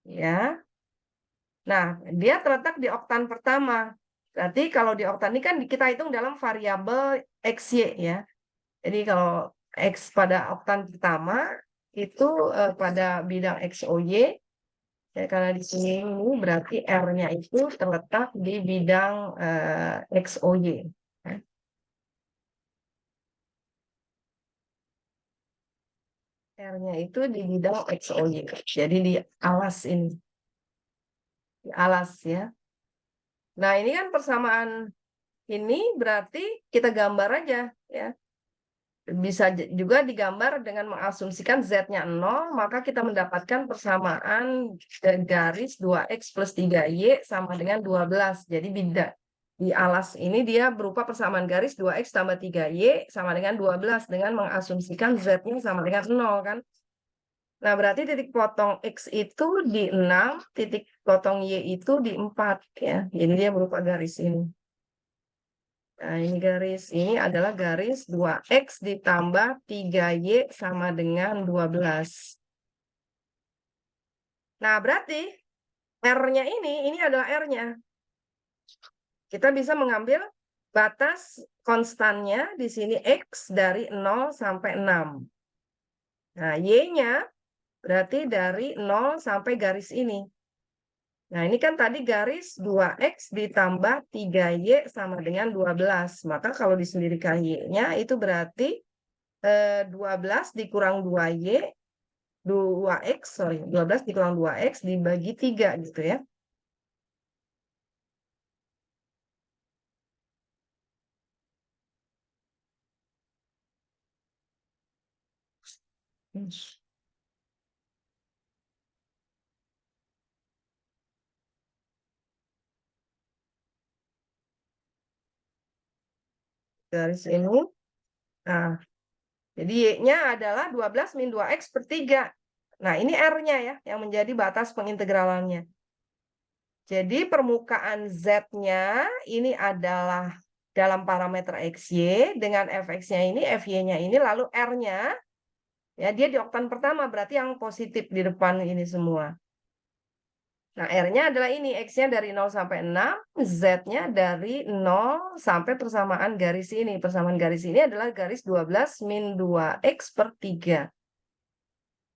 Ya. Nah, dia terletak di oktan pertama. Berarti kalau di oktan ini kan kita hitung dalam variabel XY ya. Jadi kalau X pada oktan pertama itu pada bidang XOY, ya, karena di sini ini berarti R-nya itu terletak di bidang XOY. Ya. R-nya itu di bidang XOY. Jadi di alas ini. Di alas ya. Nah, ini kan persamaan ini berarti kita gambar aja ya. Bisa juga digambar dengan mengasumsikan Z-nya 0, maka kita mendapatkan persamaan garis 2X plus 3Y sama dengan 12. Jadi di alas ini dia berupa persamaan garis 2X tambah 3Y sama dengan 12 dengan mengasumsikan Z-nya sama dengan 0 kan. Nah, berarti titik potong X itu di 6, titik potong Y itu di 4 ya. Jadi dia berupa garis ini. Nah, ini garis ini adalah garis 2X ditambah 3Y sama dengan 12. Nah, berarti R-nya ini adalah R-nya. Kita bisa mengambil batas konstannya di sini X dari 0 sampai 6. Nah, Y-nya berarti dari 0 sampai garis ini. Nah, ini kan tadi garis 2X ditambah 3Y sama dengan 12. Maka kalau disendirikan Y-nya itu berarti 12 dikurang 2Y, 12 dikurang 2X dibagi 3 gitu ya. Garis ini. Nah, jadi Y-nya adalah 12 min 2X per 3. Nah, ini R-nya ya, yang menjadi batas pengintegralannya. Jadi permukaan Z-nya ini adalah dalam parameter XY, dengan Fx-nya ini, Fy-nya ini, lalu R-nya, ya dia di oktan pertama, berarti yang positif di depan ini semua. Nah, R-nya adalah ini, X-nya dari 0 sampai 6, Z-nya dari 0 sampai persamaan garis ini. Persamaan garis ini adalah garis 12 min 2X per 3.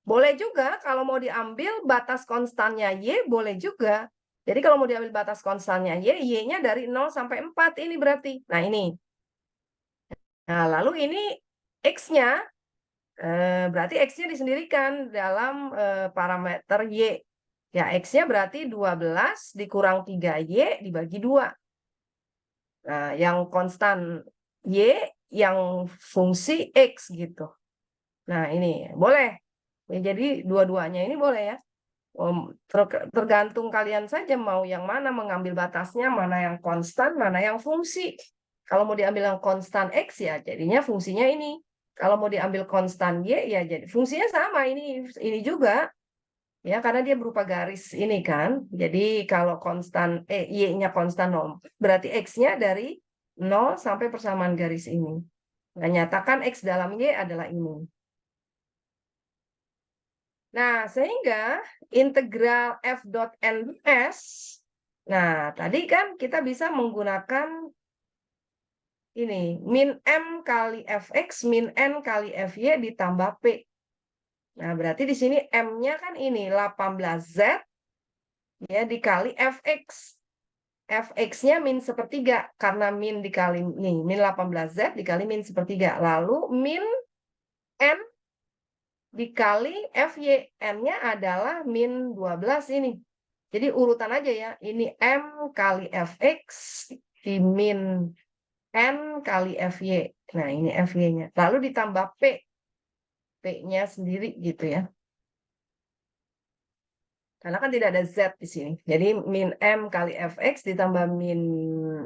Boleh juga kalau mau diambil batas konstannya Y, boleh juga. Jadi kalau mau diambil batas konstannya Y, Y-nya dari 0 sampai 4 ini berarti. Nah, ini. Nah, lalu ini X-nya, berarti X-nya disendirikan dalam parameter Y. Ya, X-nya berarti 12 dikurang 3Y dibagi 2. Nah, yang konstan Y, yang fungsi X gitu. Nah, ini boleh. Jadi dua-duanya ini boleh ya. Tergantung kalian saja mau yang mana mengambil batasnya, mana yang konstan, mana yang fungsi. Kalau mau diambil yang konstan X ya jadinya fungsinya ini. Kalau mau diambil konstan Y ya jadi fungsinya sama ini juga. Ya, karena dia berupa garis ini kan. Jadi kalau konstan Y-nya konstan 0, berarti X-nya dari 0 sampai persamaan garis ini. Nah, nyatakan X dalam Y adalah ini. Nah, sehingga integral f dot n s, nah tadi kan kita bisa menggunakan ini, min m kali fx min n kali fy ditambah p. Nah, berarti di sini m-nya kan ini 18z ya dikali fx. Fx-nya min sepertiga karena min dikali nih, min 18z dikali min sepertiga. Lalu min n dikali Fy, N-nya adalah min 12 ini. Jadi urutan aja ya, ini M kali Fx di min N kali FY. Nah, ini FY-nya. Lalu ditambah P. P-nya sendiri gitu ya. Karena kan tidak ada Z di sini. Jadi min M kali Fx ditambah min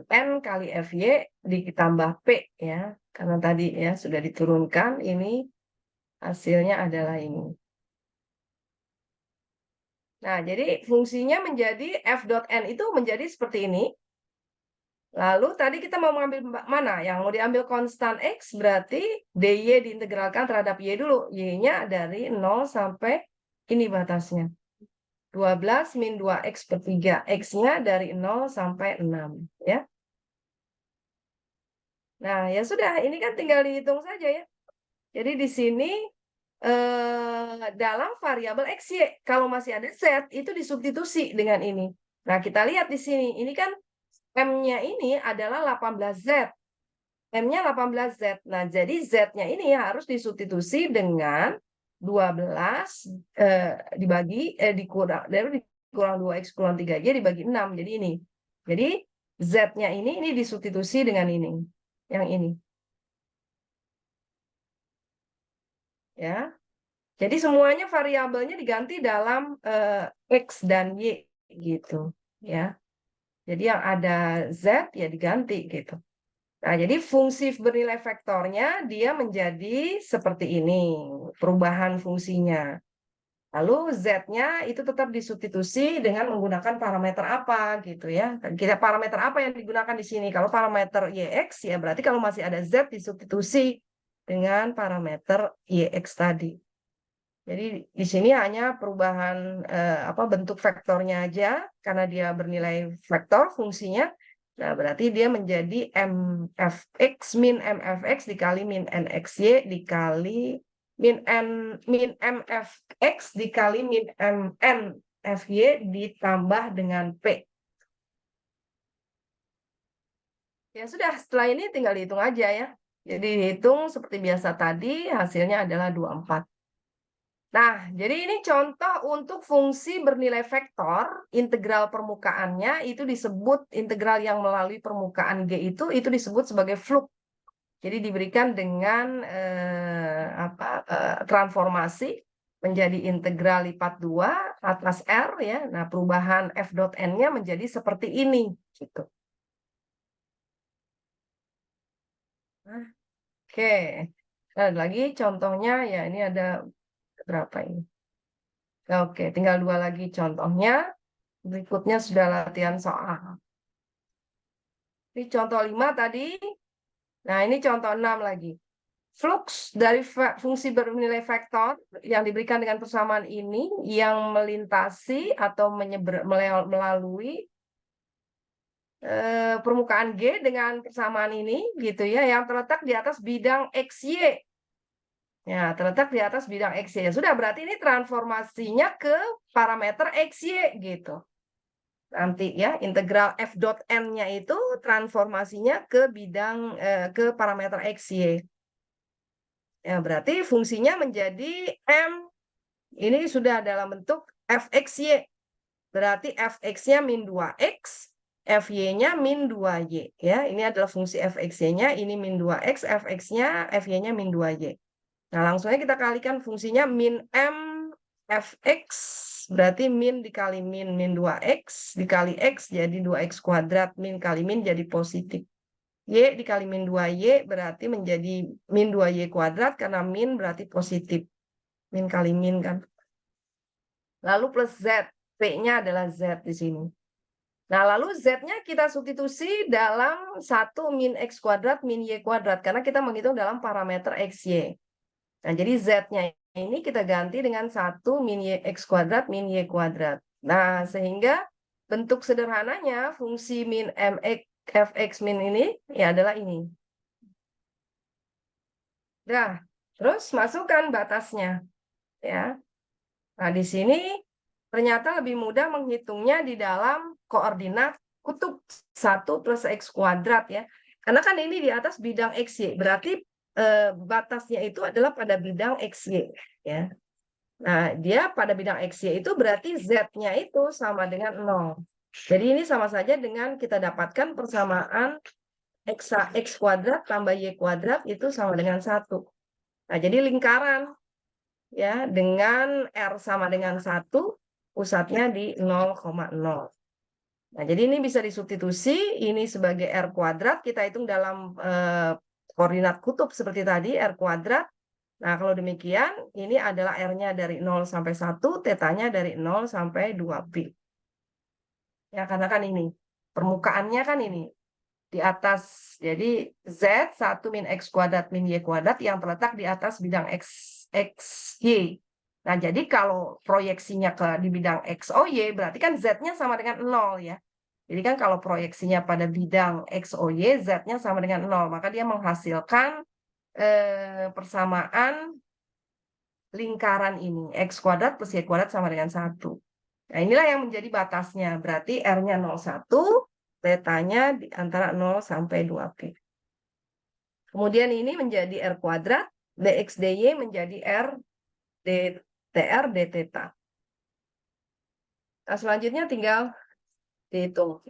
N kali Fy ditambah P ya. Karena tadi ya sudah diturunkan, ini hasilnya adalah ini. Nah, jadi fungsinya menjadi f dot n itu menjadi seperti ini. Lalu tadi kita mau mengambil mana? Yang mau diambil konstan X berarti dy diintegralkan terhadap Y dulu. Y-nya dari 0 sampai ini batasnya. 12 min 2X per 3. X-nya dari 0 sampai 6. Ya. Nah, ya sudah. Ini kan tinggal dihitung saja ya. Jadi di sini dalam variabel X, Y. Kalau masih ada Z, itu disubstitusi dengan ini. Nah, kita lihat di sini. Ini kan M-nya ini adalah 18Z. M-nya 18Z. Nah, jadi Z-nya ini harus disubstitusi dengan 12 dikurang 2X kurang 3Y dibagi 6. Jadi ini. Jadi Z-nya ini disubstitusi dengan ini. Yang ini. Ya. Jadi semuanya variabelnya diganti dalam X dan Y gitu, ya. Jadi yang ada Z ya diganti gitu. Nah, jadi fungsi bernilai vektornya dia menjadi seperti ini, perubahan fungsinya. Lalu Z-nya itu tetap disubstitusi dengan menggunakan parameter apa gitu ya. Kita parameter apa yang digunakan di sini? Kalau parameter YX ya berarti kalau masih ada Z disubstitusi dengan parameter YX tadi. Jadi di sini hanya perubahan bentuk vektornya aja karena dia bernilai vektor fungsinya. Nah, berarti dia menjadi MFX min MFX dikali min NXY dikali min MFX dikali min MNFY ditambah dengan P. Ya sudah, setelah ini tinggal dihitung aja ya. Jadi dihitung seperti biasa tadi, hasilnya adalah 24. Nah, jadi ini contoh untuk fungsi bernilai vektor, integral permukaannya itu disebut integral yang melalui permukaan G itu disebut sebagai fluk. Jadi diberikan dengan transformasi menjadi integral lipat 2 atas R ya. Nah, perubahan f dot n-nya menjadi seperti ini gitu. Nah, oke. Nah, lagi contohnya ya ini ada berapa ini? Oke, tinggal 2 lagi contohnya. Berikutnya sudah latihan soal. Ini contoh 5 tadi. Nah, ini contoh 6 lagi. Flux dari fungsi bernilai vektor yang diberikan dengan persamaan ini yang melintasi atau melalui permukaan G dengan persamaan ini gitu ya, yang terletak di atas bidang XY. Ya, terletak di atas bidang XY. Ya sudah, berarti ini transformasinya ke parameter XY gitu. Nanti ya, integral f dot n-nya itu transformasinya ke bidang ke parameter XY. Ya, berarti fungsinya menjadi M. Ini sudah dalam bentuk fxy. Berarti fx-nya min 2x, fy-nya min 2y. Ya, ini adalah fungsi fxy-nya, ini min 2x, fx-nya, fy-nya min 2y. Nah, langsung aja kita kalikan fungsinya min M fx, berarti min dikali min 2x, dikali x jadi 2x kuadrat, min kali min jadi positif. Y dikali min 2y berarti menjadi min 2y kuadrat, karena min berarti positif. Min kali min kan. Lalu plus Z, P-nya adalah Z di sini. Nah, lalu Z-nya kita substitusi dalam 1 min X kuadrat min Y kuadrat, karena kita menghitung dalam parameter XY. Nah, jadi Z-nya ini kita ganti dengan 1 min X kuadrat min Y kuadrat. Nah, sehingga bentuk sederhananya fungsi min MX fx min ini ya adalah ini. Nah, terus masukkan batasnya. Ya. Nah, di sini ternyata lebih mudah menghitungnya di dalam koordinat kutub 1 plus X kuadrat ya. Karena kan ini di atas bidang XY, berarti batasnya itu adalah pada bidang XY ya. Nah, dia pada bidang XY itu berarti Z-nya itu sama dengan 0. Jadi ini sama saja dengan kita dapatkan persamaan X kuadrat tambah Y kuadrat itu sama dengan 1. Nah, jadi lingkaran ya dengan R sama dengan 1, pusatnya di 0,0. Nah, jadi ini bisa disubstitusi, ini sebagai R kuadrat, kita hitung dalam koordinat kutub seperti tadi, R kuadrat. Nah, kalau demikian, ini adalah R-nya dari 0 sampai 1, tetanya dari 0 sampai 2pi. Ya, karena kan ini, permukaannya kan ini, di atas. Jadi, Z 1 min X kuadrat min Y kuadrat yang terletak di atas bidang XY. Nah, jadi kalau proyeksinya di bidang XOY, berarti kan Z-nya sama dengan 0 ya. Jadi kan kalau proyeksinya pada bidang XOY, Z-nya sama dengan 0. Maka dia menghasilkan persamaan lingkaran ini. X kuadrat plus Y kuadrat sama dengan 1. Nah, inilah yang menjadi batasnya. Berarti R-nya 0,1, tetanya di antara 0 sampai 2pi. Kemudian ini menjadi R kuadrat, dx dy menjadi R dr d theta. Nah, selanjutnya tinggal dihitung.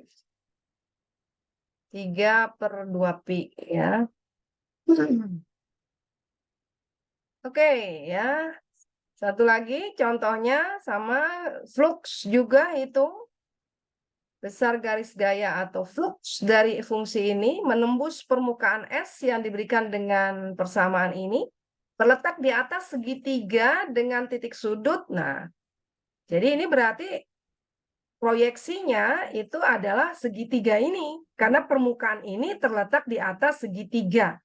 3/2pi ya. Oke ya. Satu lagi contohnya sama flux juga hitung. Besar garis gaya atau flux dari fungsi ini menembus permukaan S yang diberikan dengan persamaan ini. Terletak di atas segitiga dengan titik sudut. Nah, jadi ini berarti proyeksinya itu adalah segitiga ini. Karena permukaan ini terletak di atas segitiga.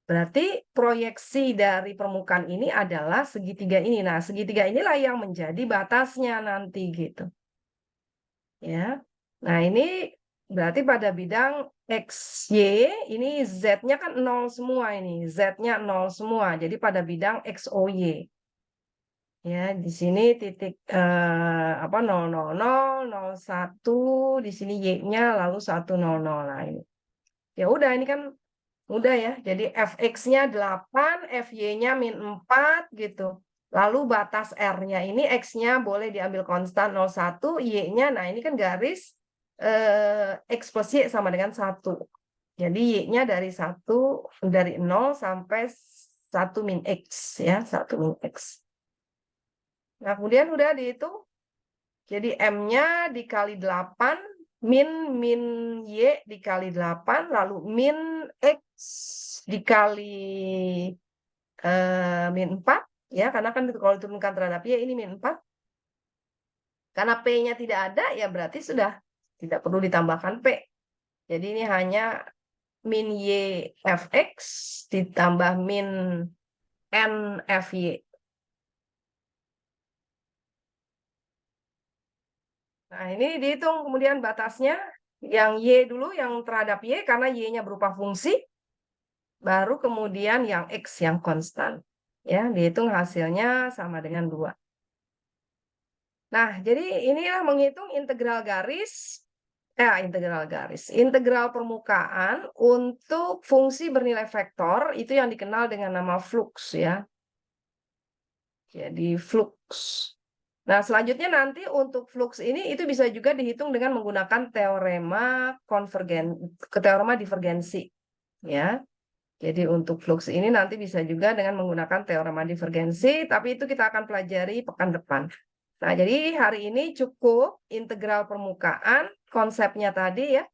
Berarti proyeksi dari permukaan ini adalah segitiga ini. Nah, segitiga inilah yang menjadi batasnya nanti gitu. Ya. Nah, ini berarti pada bidang XY, ini Z-nya kan 0 semua ini. Z-nya 0 semua. Jadi pada bidang XOY. Ya, di sini titik 000, 01, di sini Y-nya lalu 100. Nah, ini. Ya udah, ini kan mudah ya. Jadi Fx-nya 8, Fy-nya -4 gitu. Lalu batas R-nya ini X-nya boleh diambil konstan 0,1, Y-nya, nah ini kan garis X plus Y sama dengan 1. Jadi Y-nya dari 0 sampai 1 min X ya, 1 min X. Nah, kemudian udah dihitung. Jadi M-nya dikali 8, min Y dikali 8, lalu min X dikali min 4, ya, karena kan kalau diturunkan terhadap Y ini min 4. Karena P-nya tidak ada, ya berarti sudah tidak perlu ditambahkan P. Jadi ini hanya min Y Fx ditambah min N Fy. Nah, ini dihitung kemudian batasnya. Yang Y dulu, yang terhadap Y, karena Y-nya berupa fungsi. Baru kemudian yang X yang konstan. Ya, dihitung hasilnya sama dengan 2. Nah, jadi inilah menghitung integral permukaan untuk fungsi bernilai vektor, itu yang dikenal dengan nama flux ya. Jadi flux. Nah, selanjutnya nanti untuk flux ini itu bisa juga dihitung dengan menggunakan teorema divergensi ya. Jadi untuk flux ini nanti bisa juga dengan menggunakan teorema divergensi, tapi itu kita akan pelajari pekan depan. Nah, jadi hari ini cukup integral permukaan, konsepnya tadi ya,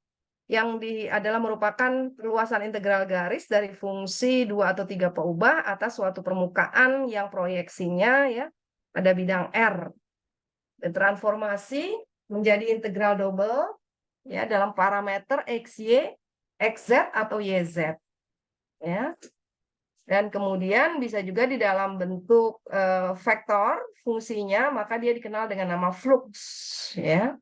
yang adalah merupakan perluasan integral garis dari fungsi 2 atau 3 peubah atas suatu permukaan yang proyeksinya ya pada bidang R. Dan transformasi menjadi integral double ya dalam parameter XY, XZ atau YZ. Ya. Dan kemudian bisa juga di dalam bentuk vektor fungsinya, maka dia dikenal dengan nama flux ya.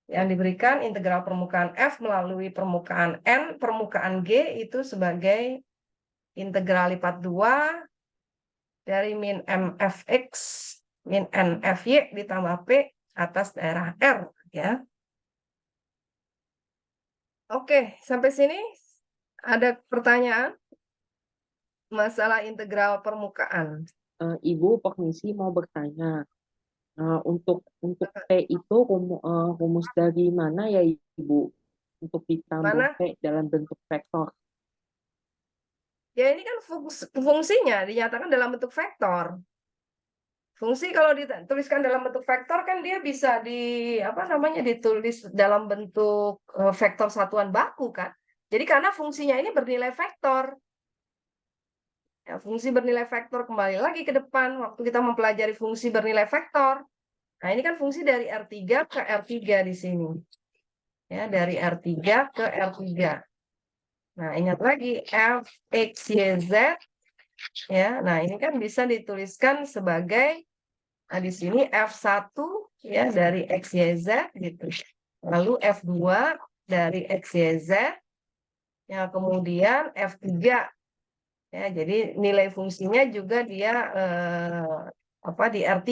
Yang diberikan integral permukaan F melalui permukaan N, permukaan G itu sebagai integral lipat 2 dari min MFX min NFY ditambah P atas daerah R ya. Oke, sampai sini ada pertanyaan masalah integral permukaan. Ibu, permisi mau bertanya. Untuk T itu rumus dari mana ya Ibu? untuk ditambah Mana? dalam bentuk vektor. Ya ini kan fungsinya dinyatakan dalam bentuk vektor. Fungsi kalau dituliskan dalam bentuk vektor kan dia bisa ditulis dalam bentuk vektor satuan baku kan. Jadi karena fungsinya ini bernilai vektor. Ya, fungsi bernilai vektor kembali lagi ke depan waktu kita mempelajari fungsi bernilai vektor. Nah, ini kan fungsi dari R3 ke R3 di sini. Ya, dari R3 ke R3. Nah, ingat lagi f x y z ya. Nah, ini kan bisa dituliskan sebagai di sini F1 ya dari X, Y, Z gitu. Lalu F2 dari X, Y, Z. Ya, kemudian F3 ya. Jadi nilai fungsinya juga dia di R3.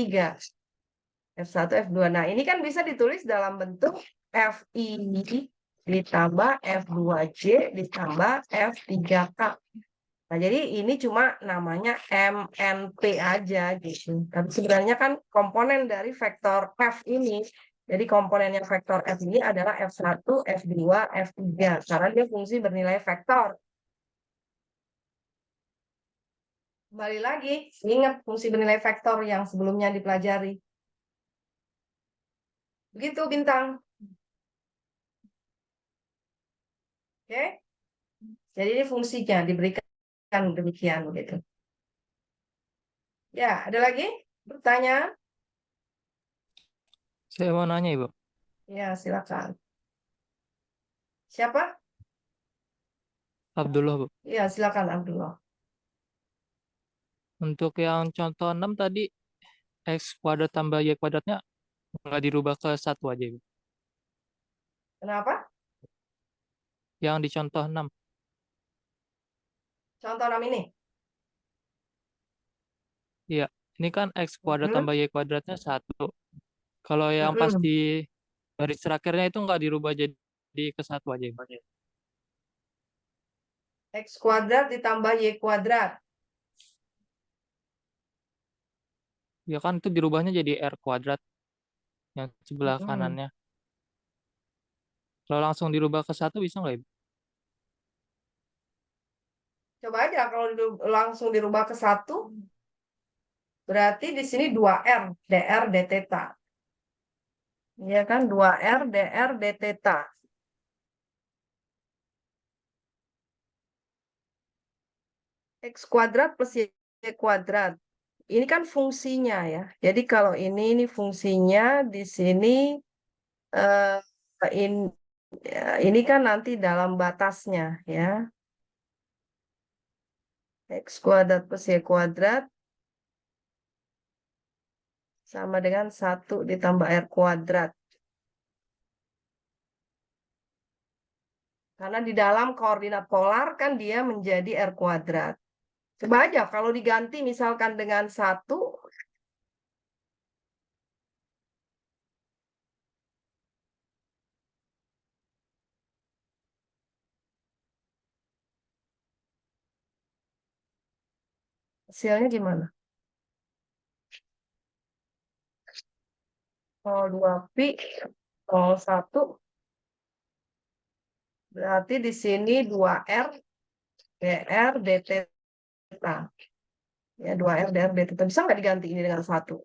F1, F2. Nah, ini kan bisa ditulis dalam bentuk Fi ditambah F2J ditambah F3K. Nah, jadi ini cuma namanya MNP aja gitu. Tapi sebenarnya kan komponen dari vektor F ini, jadi komponennya vektor F ini adalah F1, F2, F3. Karena dia fungsi bernilai vektor. Kembali lagi, ingat fungsi bernilai vektor yang sebelumnya dipelajari. Begitu, Bintang. Oke? Jadi ini fungsinya diberikan demikian gitu. Ya, ada lagi pertanyaan? Saya mau nanya, Ibu. Ya, silakan. Siapa? Abdullah, Bu. Ya, silakan Abdullah. Untuk yang contoh 6 tadi, X kuadrat tambah Y kuadratnya nggak dirubah ke 1 aja, Ibu. Kenapa? Yang di contoh 6. Contoh 6 ini. Iya, ini kan X kuadrat Mhm. tambah Y kuadratnya 1. Kalau yang pas di garis terakhirnya itu nggak dirubah jadi ke 1 aja, Ibu. X kuadrat ditambah Y kuadrat. Ya kan itu dirubahnya jadi R kuadrat yang sebelah Mhm. kanannya. Kalau langsung dirubah ke 1 bisa nggak, Ibu? Coba aja kalau langsung dirubah ke 1, berarti di sini 2R, dr, d theta. Iya kan, 2R, dr, d theta. X kuadrat plus Y kuadrat. Ini kan fungsinya ya. Jadi kalau ini fungsinya di sini eh, ini kan nanti dalam batasnya ya. X kuadrat plus Y kuadrat sama dengan 1 ditambah R kuadrat. Karena di dalam koordinat polar kan dia menjadi R kuadrat. Coba aja kalau diganti misalkan dengan 1, hasilnya gimana? 02pi, 01, berarti di sini 2R, dr, d theta. Ya, 2R, dr, d theta. Bisa nggak diganti ini dengan 1?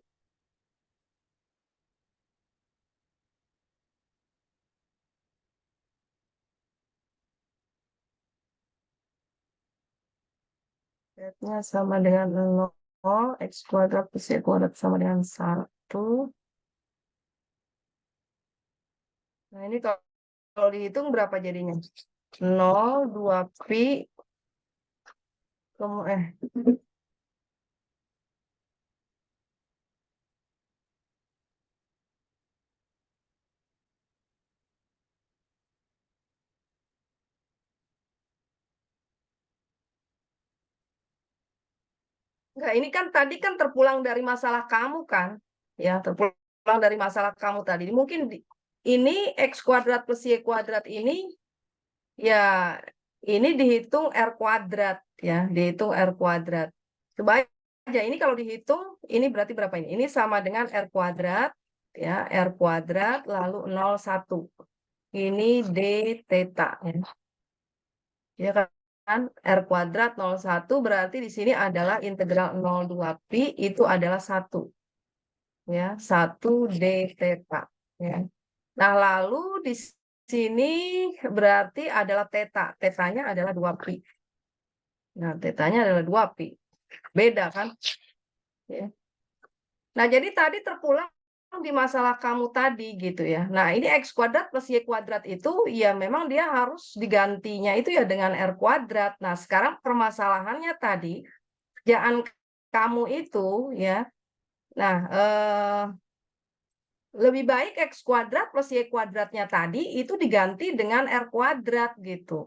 Z-nya sama dengan 0, X kuadrat plus Y kuadrat sama dengan 1. Nah, ini kalau dihitung berapa jadinya? 0, 2pi, enggak, ini kan tadi kan terpulang dari masalah kamu kan? Ya, terpulang dari masalah kamu tadi. Mungkin ini X kuadrat plus Y kuadrat ini, ya ini dihitung R kuadrat. Ya, dihitung R kuadrat. Coba aja, ini kalau dihitung, ini berarti berapa ini? Ini sama dengan R kuadrat, ya, R kuadrat, lalu 0, 1. ini D theta. Ya kan? R kuadrat 01 berarti di sini adalah integral 02 pi itu adalah 1. Ya, 1 D theta. Ya. Nah, lalu di sini berarti adalah theta. Tetanya adalah 2 pi. Nah, tetanya adalah 2 pi. Beda kan? Ya. Nah, jadi tadi terpulang di masalah kamu tadi gitu ya. Nah, ini X kuadrat plus Y kuadrat itu ya memang dia harus digantinya itu ya dengan R kuadrat. Nah, sekarang permasalahannya tadi, kerjaan kamu itu ya, nah lebih baik X kuadrat plus Y kuadratnya tadi itu diganti dengan R kuadrat gitu.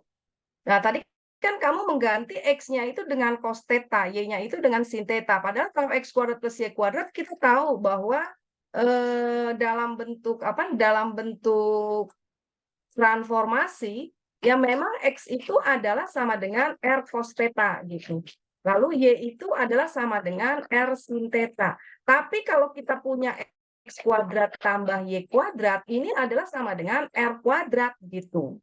Nah, tadi kan kamu mengganti X-nya itu dengan cos theta, Y-nya itu dengan sin theta. Padahal kalau X kuadrat plus Y kuadrat kita tahu bahwa dalam bentuk apa? Dalam bentuk transformasi, ya memang X itu adalah sama dengan R cos theta gitu. Lalu Y itu adalah sama dengan R sin theta. Tapi kalau kita punya X kuadrat tambah Y kuadrat, ini adalah sama dengan R kuadrat gitu.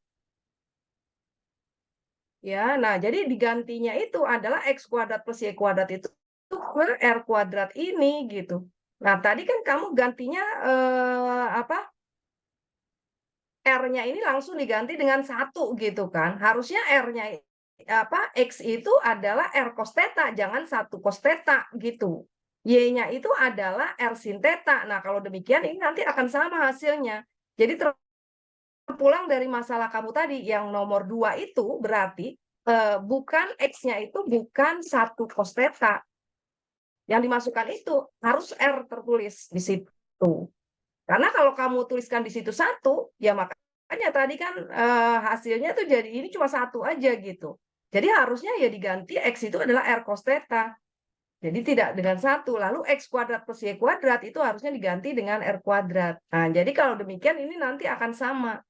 Ya, nah jadi digantinya itu adalah X kuadrat plus Y kuadrat itu ke R kuadrat ini gitu. Nah, tadi kan kamu gantinya apa? R-nya ini langsung diganti dengan 1 gitu kan. Harusnya R-nya apa? X itu adalah R cos theta, jangan 1 cos theta gitu. Y-nya itu adalah R sin theta. Nah, kalau demikian ini nanti akan sama hasilnya. Jadi terpulang dari masalah kamu tadi yang nomor 2 itu berarti bukan X-nya itu bukan 1 cos theta. Yang dimasukkan itu harus R tertulis di situ. Karena kalau kamu tuliskan di situ 1, ya makanya tadi kan hasilnya tuh jadi ini cuma 1 aja gitu. Jadi harusnya ya diganti X itu adalah R cos theta. Jadi tidak dengan 1. Lalu X kuadrat plus Y kuadrat itu harusnya diganti dengan R kuadrat. Nah, jadi kalau demikian ini nanti akan sama.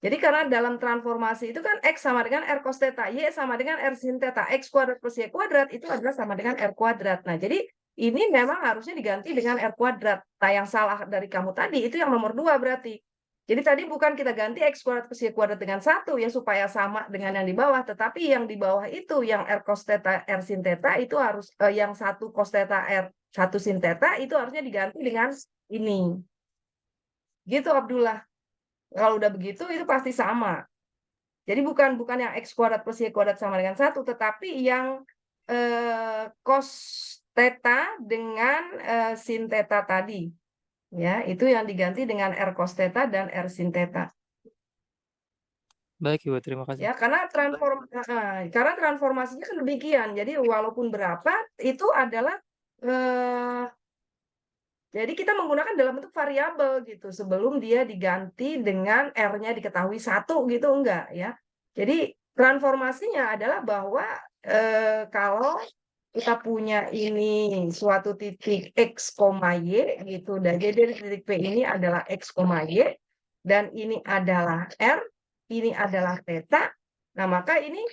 Jadi karena dalam transformasi itu kan X sama dengan R cos theta, Y sama dengan R sin theta, X kuadrat plus Y kuadrat itu adalah sama dengan R kuadrat. Nah, jadi ini memang harusnya diganti dengan R kuadrat. Nah, yang salah dari kamu tadi itu yang nomor 2 berarti. Jadi tadi bukan kita ganti X kuadrat plus Y kuadrat dengan 1 ya supaya sama dengan yang di bawah, tetapi yang di bawah itu yang R cos theta, R sin theta itu harus yang 1 cos theta, R 1 sin theta itu harusnya diganti dengan ini. Gitu Abdullah. Kalau udah begitu itu pasti sama. Jadi bukan yang X kuadrat plus Y kuadrat sama dengan 1, tetapi yang cos theta dengan sin theta tadi. Ya, itu yang diganti dengan R cos theta dan R sin theta. Baik, Ibu, terima kasih. Ya, karena transformasinya kan demikian. Jadi walaupun berapa itu adalah jadi kita menggunakan dalam bentuk variabel gitu sebelum dia diganti dengan R-nya diketahui 1 gitu enggak ya. Jadi transformasinya adalah bahwa kalau kita punya ini suatu titik X, Y gitu dan jadi titik P ini adalah X, Y dan ini adalah R, ini adalah theta. Nah, maka ini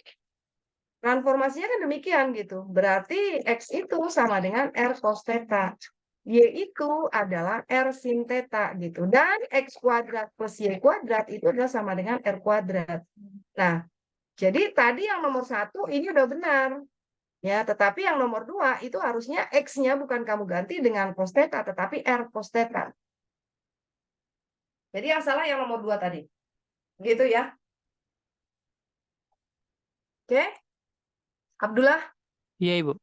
transformasinya kan demikian gitu. Berarti X itu sama dengan R cos theta. Y itu adalah R sin theta gitu. Dan X kuadrat plus Y kuadrat itu adalah sama dengan R kuadrat. Nah, jadi tadi yang nomor 1 ini udah benar. Ya, tetapi yang nomor 2 itu harusnya X-nya bukan kamu ganti dengan cos theta, tetapi R cos theta. Jadi yang salah yang nomor 2 tadi. Gitu ya. Oke? Abdullah? Iya, Ibu.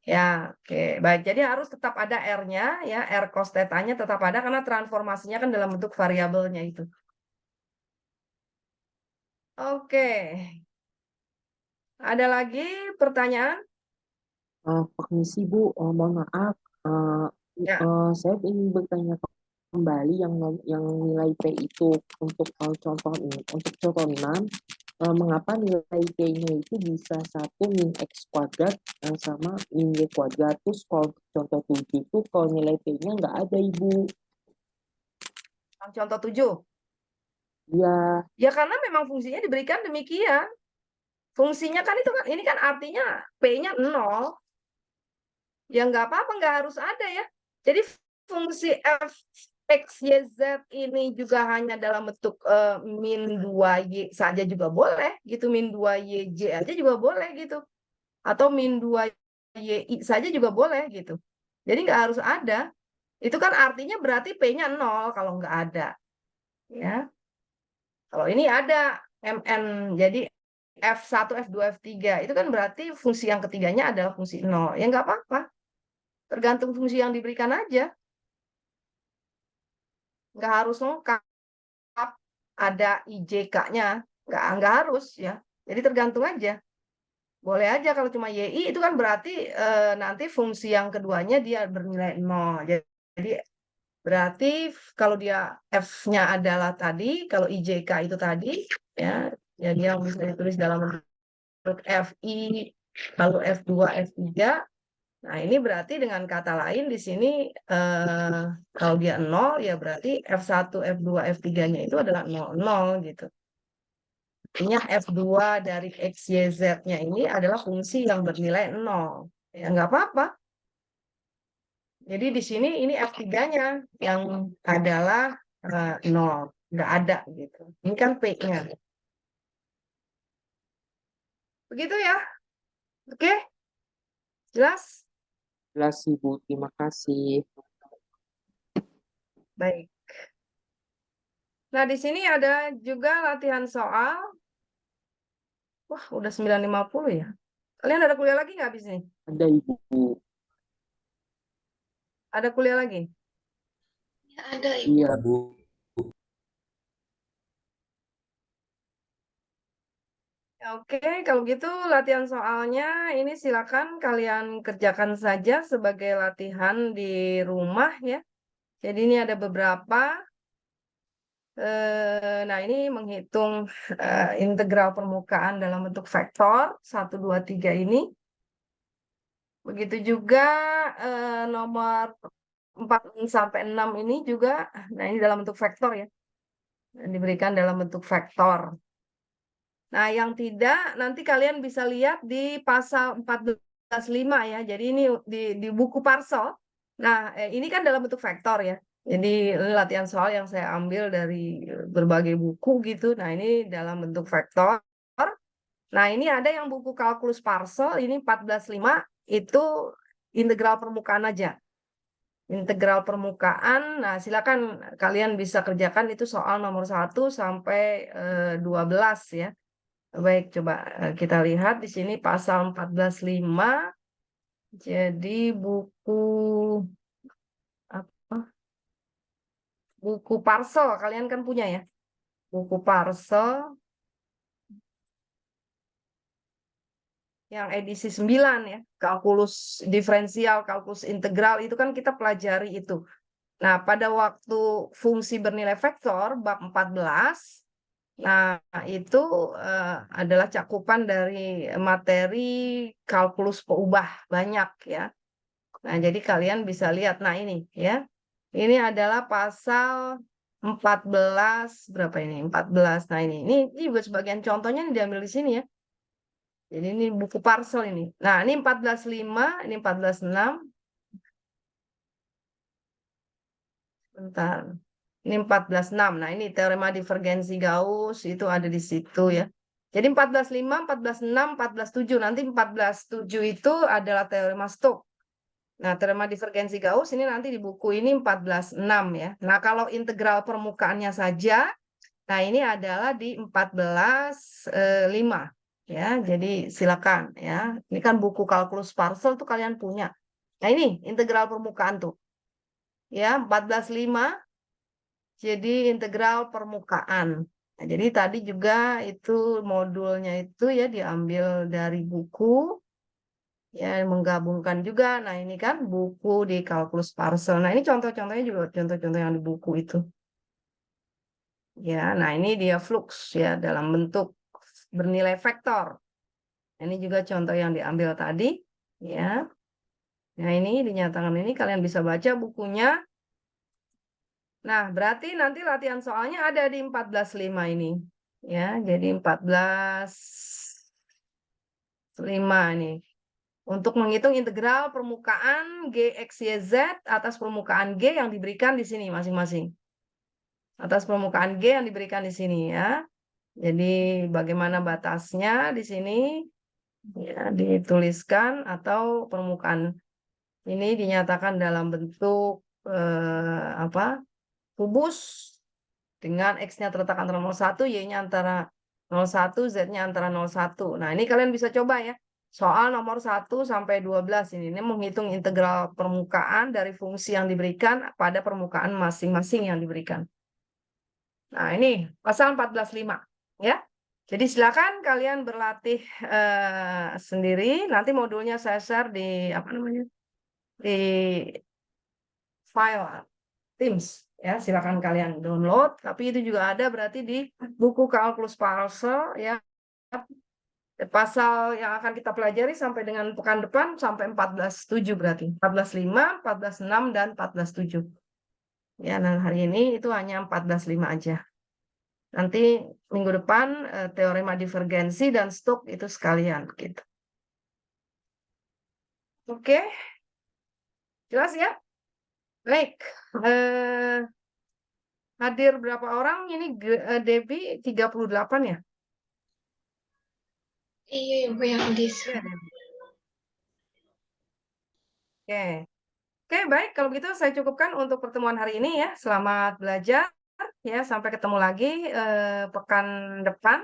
Ya, oke. Baik, jadi harus tetap ada R-nya, ya, R cos theta-nya tetap ada karena transformasinya kan dalam bentuk variabelnya itu. Oke. Ada lagi pertanyaan? Permisi Bu, mohon maaf, Ya. saya ingin bertanya kembali yang nilai P itu untuk contoh ini, untuk contoh 6, mengapa nilai P-nya itu bisa 1 min X kuadrat sama min Y kuadrat. Terus kalau contoh 7 itu kalau nilai P-nya nggak ada Ibu. Contoh 7. Ya, Ya karena memang fungsinya diberikan demikian. Fungsinya kan itu kan ini kan artinya P-nya 0. Ya nggak apa-apa, nggak harus ada ya. Jadi fungsi F X, Y, Z ini juga hanya dalam bentuk min 2Y saja juga boleh gitu, min 2YJ aja juga boleh gitu. Atau min 2YI saja juga boleh gitu. Jadi nggak harus ada. Itu kan artinya berarti P-nya 0 kalau nggak ada. Ya. Kalau ini ada MN, jadi F1, F2, F3. Itu kan berarti fungsi yang ketiganya adalah fungsi 0. Ya nggak apa-apa. Tergantung fungsi yang diberikan aja. Nggak harus lengkap. Ada IJK-nya. Nggak harus ya. Jadi tergantung aja. Boleh aja kalau cuma YI itu kan berarti nanti fungsi yang keduanya dia bernilai 0. Jadi berarti kalau dia F-nya adalah tadi, kalau IJK itu tadi, ya, jadi yang bisa ditulis dalam bentuk FI, lalu F2, F3. Nah, ini berarti dengan kata lain di sini kalau dia 0, ya berarti F1, F2, F3-nya itu adalah 0, 0 gitu. Artinya F2 dari X, Y, Z-nya ini adalah fungsi yang bernilai 0. Ya, nggak apa-apa. Jadi di sini ini F3-nya yang adalah 0. Nggak ada gitu. Ini kan P-nya. Begitu ya. Oke? Jelas? Jelas Ibu, terima kasih. Baik. Nah, di sini ada juga latihan soal. Wah, udah 9.50 ya. Kalian ada kuliah lagi nggak habis ini? Ada Ibu. Ada kuliah lagi? Ya, ada Ibu. Iya. Bu. Ya, oke, kalau gitu latihan soalnya ini silakan kalian kerjakan saja sebagai latihan di rumah ya. Jadi ini ada beberapa. Nah, ini menghitung integral permukaan dalam bentuk vektor 1, 2, 3 ini. Begitu juga nomor 4 sampai 6 ini juga. Nah, ini dalam bentuk vektor ya. Diberikan dalam bentuk vektor. Nah, yang tidak nanti kalian bisa lihat di pasal 14.5 ya. Jadi ini di buku Parsel. Nah, ini kan dalam bentuk vektor ya. Jadi ini latihan soal yang saya ambil dari berbagai buku gitu. Nah, ini dalam bentuk vektor. Nah, ini ada yang buku kalkulus Parsel, ini 14.5 itu integral permukaan aja. Integral permukaan, nah silakan kalian bisa kerjakan itu soal nomor 1 sampai 12 ya. Baik, coba kita lihat di sini pasal 14.5. Jadi buku apa? Buku Parsel kalian kan punya ya. Buku Parsel yang edisi 9 ya. Kalkulus diferensial, kalkulus integral itu kan kita pelajari itu. Nah, pada waktu fungsi bernilai vektor bab 14, nah itu adalah cakupan dari materi kalkulus peubah banyak ya. Nah, jadi kalian bisa lihat. Nah, ini ya. Ini adalah pasal 14 berapa ini? 14. Nah, ini juga sebagian contohnya ini diambil di sini ya. Jadi ini buku Parsel ini. Nah, ini 14.5, ini 14.6. Bentar. Ini 14.6. Nah, ini teorema divergensi Gauss itu ada di situ ya. Jadi 14.5, 14.6, 14.7. Nanti 14.7 itu adalah teorema Stokes. Nah, teorema divergensi Gauss ini nanti di buku ini 14.6 ya. Nah, kalau integral permukaannya saja, nah ini adalah di 14.5 ya. Jadi silakan ya. Ini kan buku kalkulus Parsel tuh kalian punya. Nah, ini integral permukaan tuh. Ya, 14.5 jadi integral permukaan. Nah, jadi tadi juga itu modulnya itu ya diambil dari buku ya menggabungkan juga. Nah, ini kan buku di kalkulus Parsel. Nah, ini contoh-contohnya juga contoh-contoh yang di buku itu. Ya, nah ini dia flux ya dalam bentuk bernilai vektor. Ini juga contoh yang diambil tadi ya. Nah, ini dinyatakan ini kalian bisa baca bukunya. Nah, berarti nanti latihan soalnya ada di 14.5 ini. Ya, jadi 14.5 ini. untuk menghitung integral permukaan G, X, Y, Z atas permukaan G yang diberikan di sini masing-masing. Atas permukaan G yang diberikan di sini ya. Jadi bagaimana batasnya di sini ya, dituliskan atau permukaan ini dinyatakan dalam bentuk kubus dengan X-nya terletak antara 01, Y-nya antara 01, Z-nya antara 01. Nah, ini kalian bisa coba ya. Soal nomor 1 sampai 12 ini menghitung integral permukaan dari fungsi yang diberikan pada permukaan masing-masing yang diberikan. Nah, ini pasal 14.5 ya. Jadi silakan kalian berlatih sendiri. Nanti modulnya saya share di di file Teams ya, silakan kalian download. Tapi itu juga ada berarti di buku kalkulus parcel ya. Pasal yang akan kita pelajari sampai dengan pekan depan sampai 14.7 berarti. 14.5, 14.6 dan 14.7. Ya, nah hari ini itu hanya 14.5 aja. Nanti minggu depan teorema divergensi dan Stokes itu sekalian gitu. Oke. Jelas ya? Baik. Hadir berapa orang? Ini Debbie 38 ya? Iya, Ibu yang di Iya, Debbie. Oke. Oke, baik. Kalau begitu saya cukupkan untuk pertemuan hari ini ya. Selamat belajar ya. Sampai ketemu lagi pekan depan.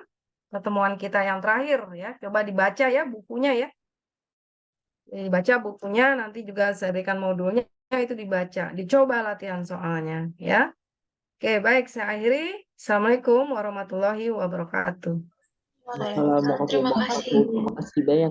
Pertemuan kita yang terakhir ya. Coba dibaca ya bukunya ya. Dibaca bukunya, nanti juga saya berikan modulnya itu dibaca. Dicoba latihan soalnya ya. Oke, baik. Saya akhiri. Assalamualaikum warahmatullahi wabarakatuh. Waalaikumsalam. Terima kasih. Terima kasih banyak.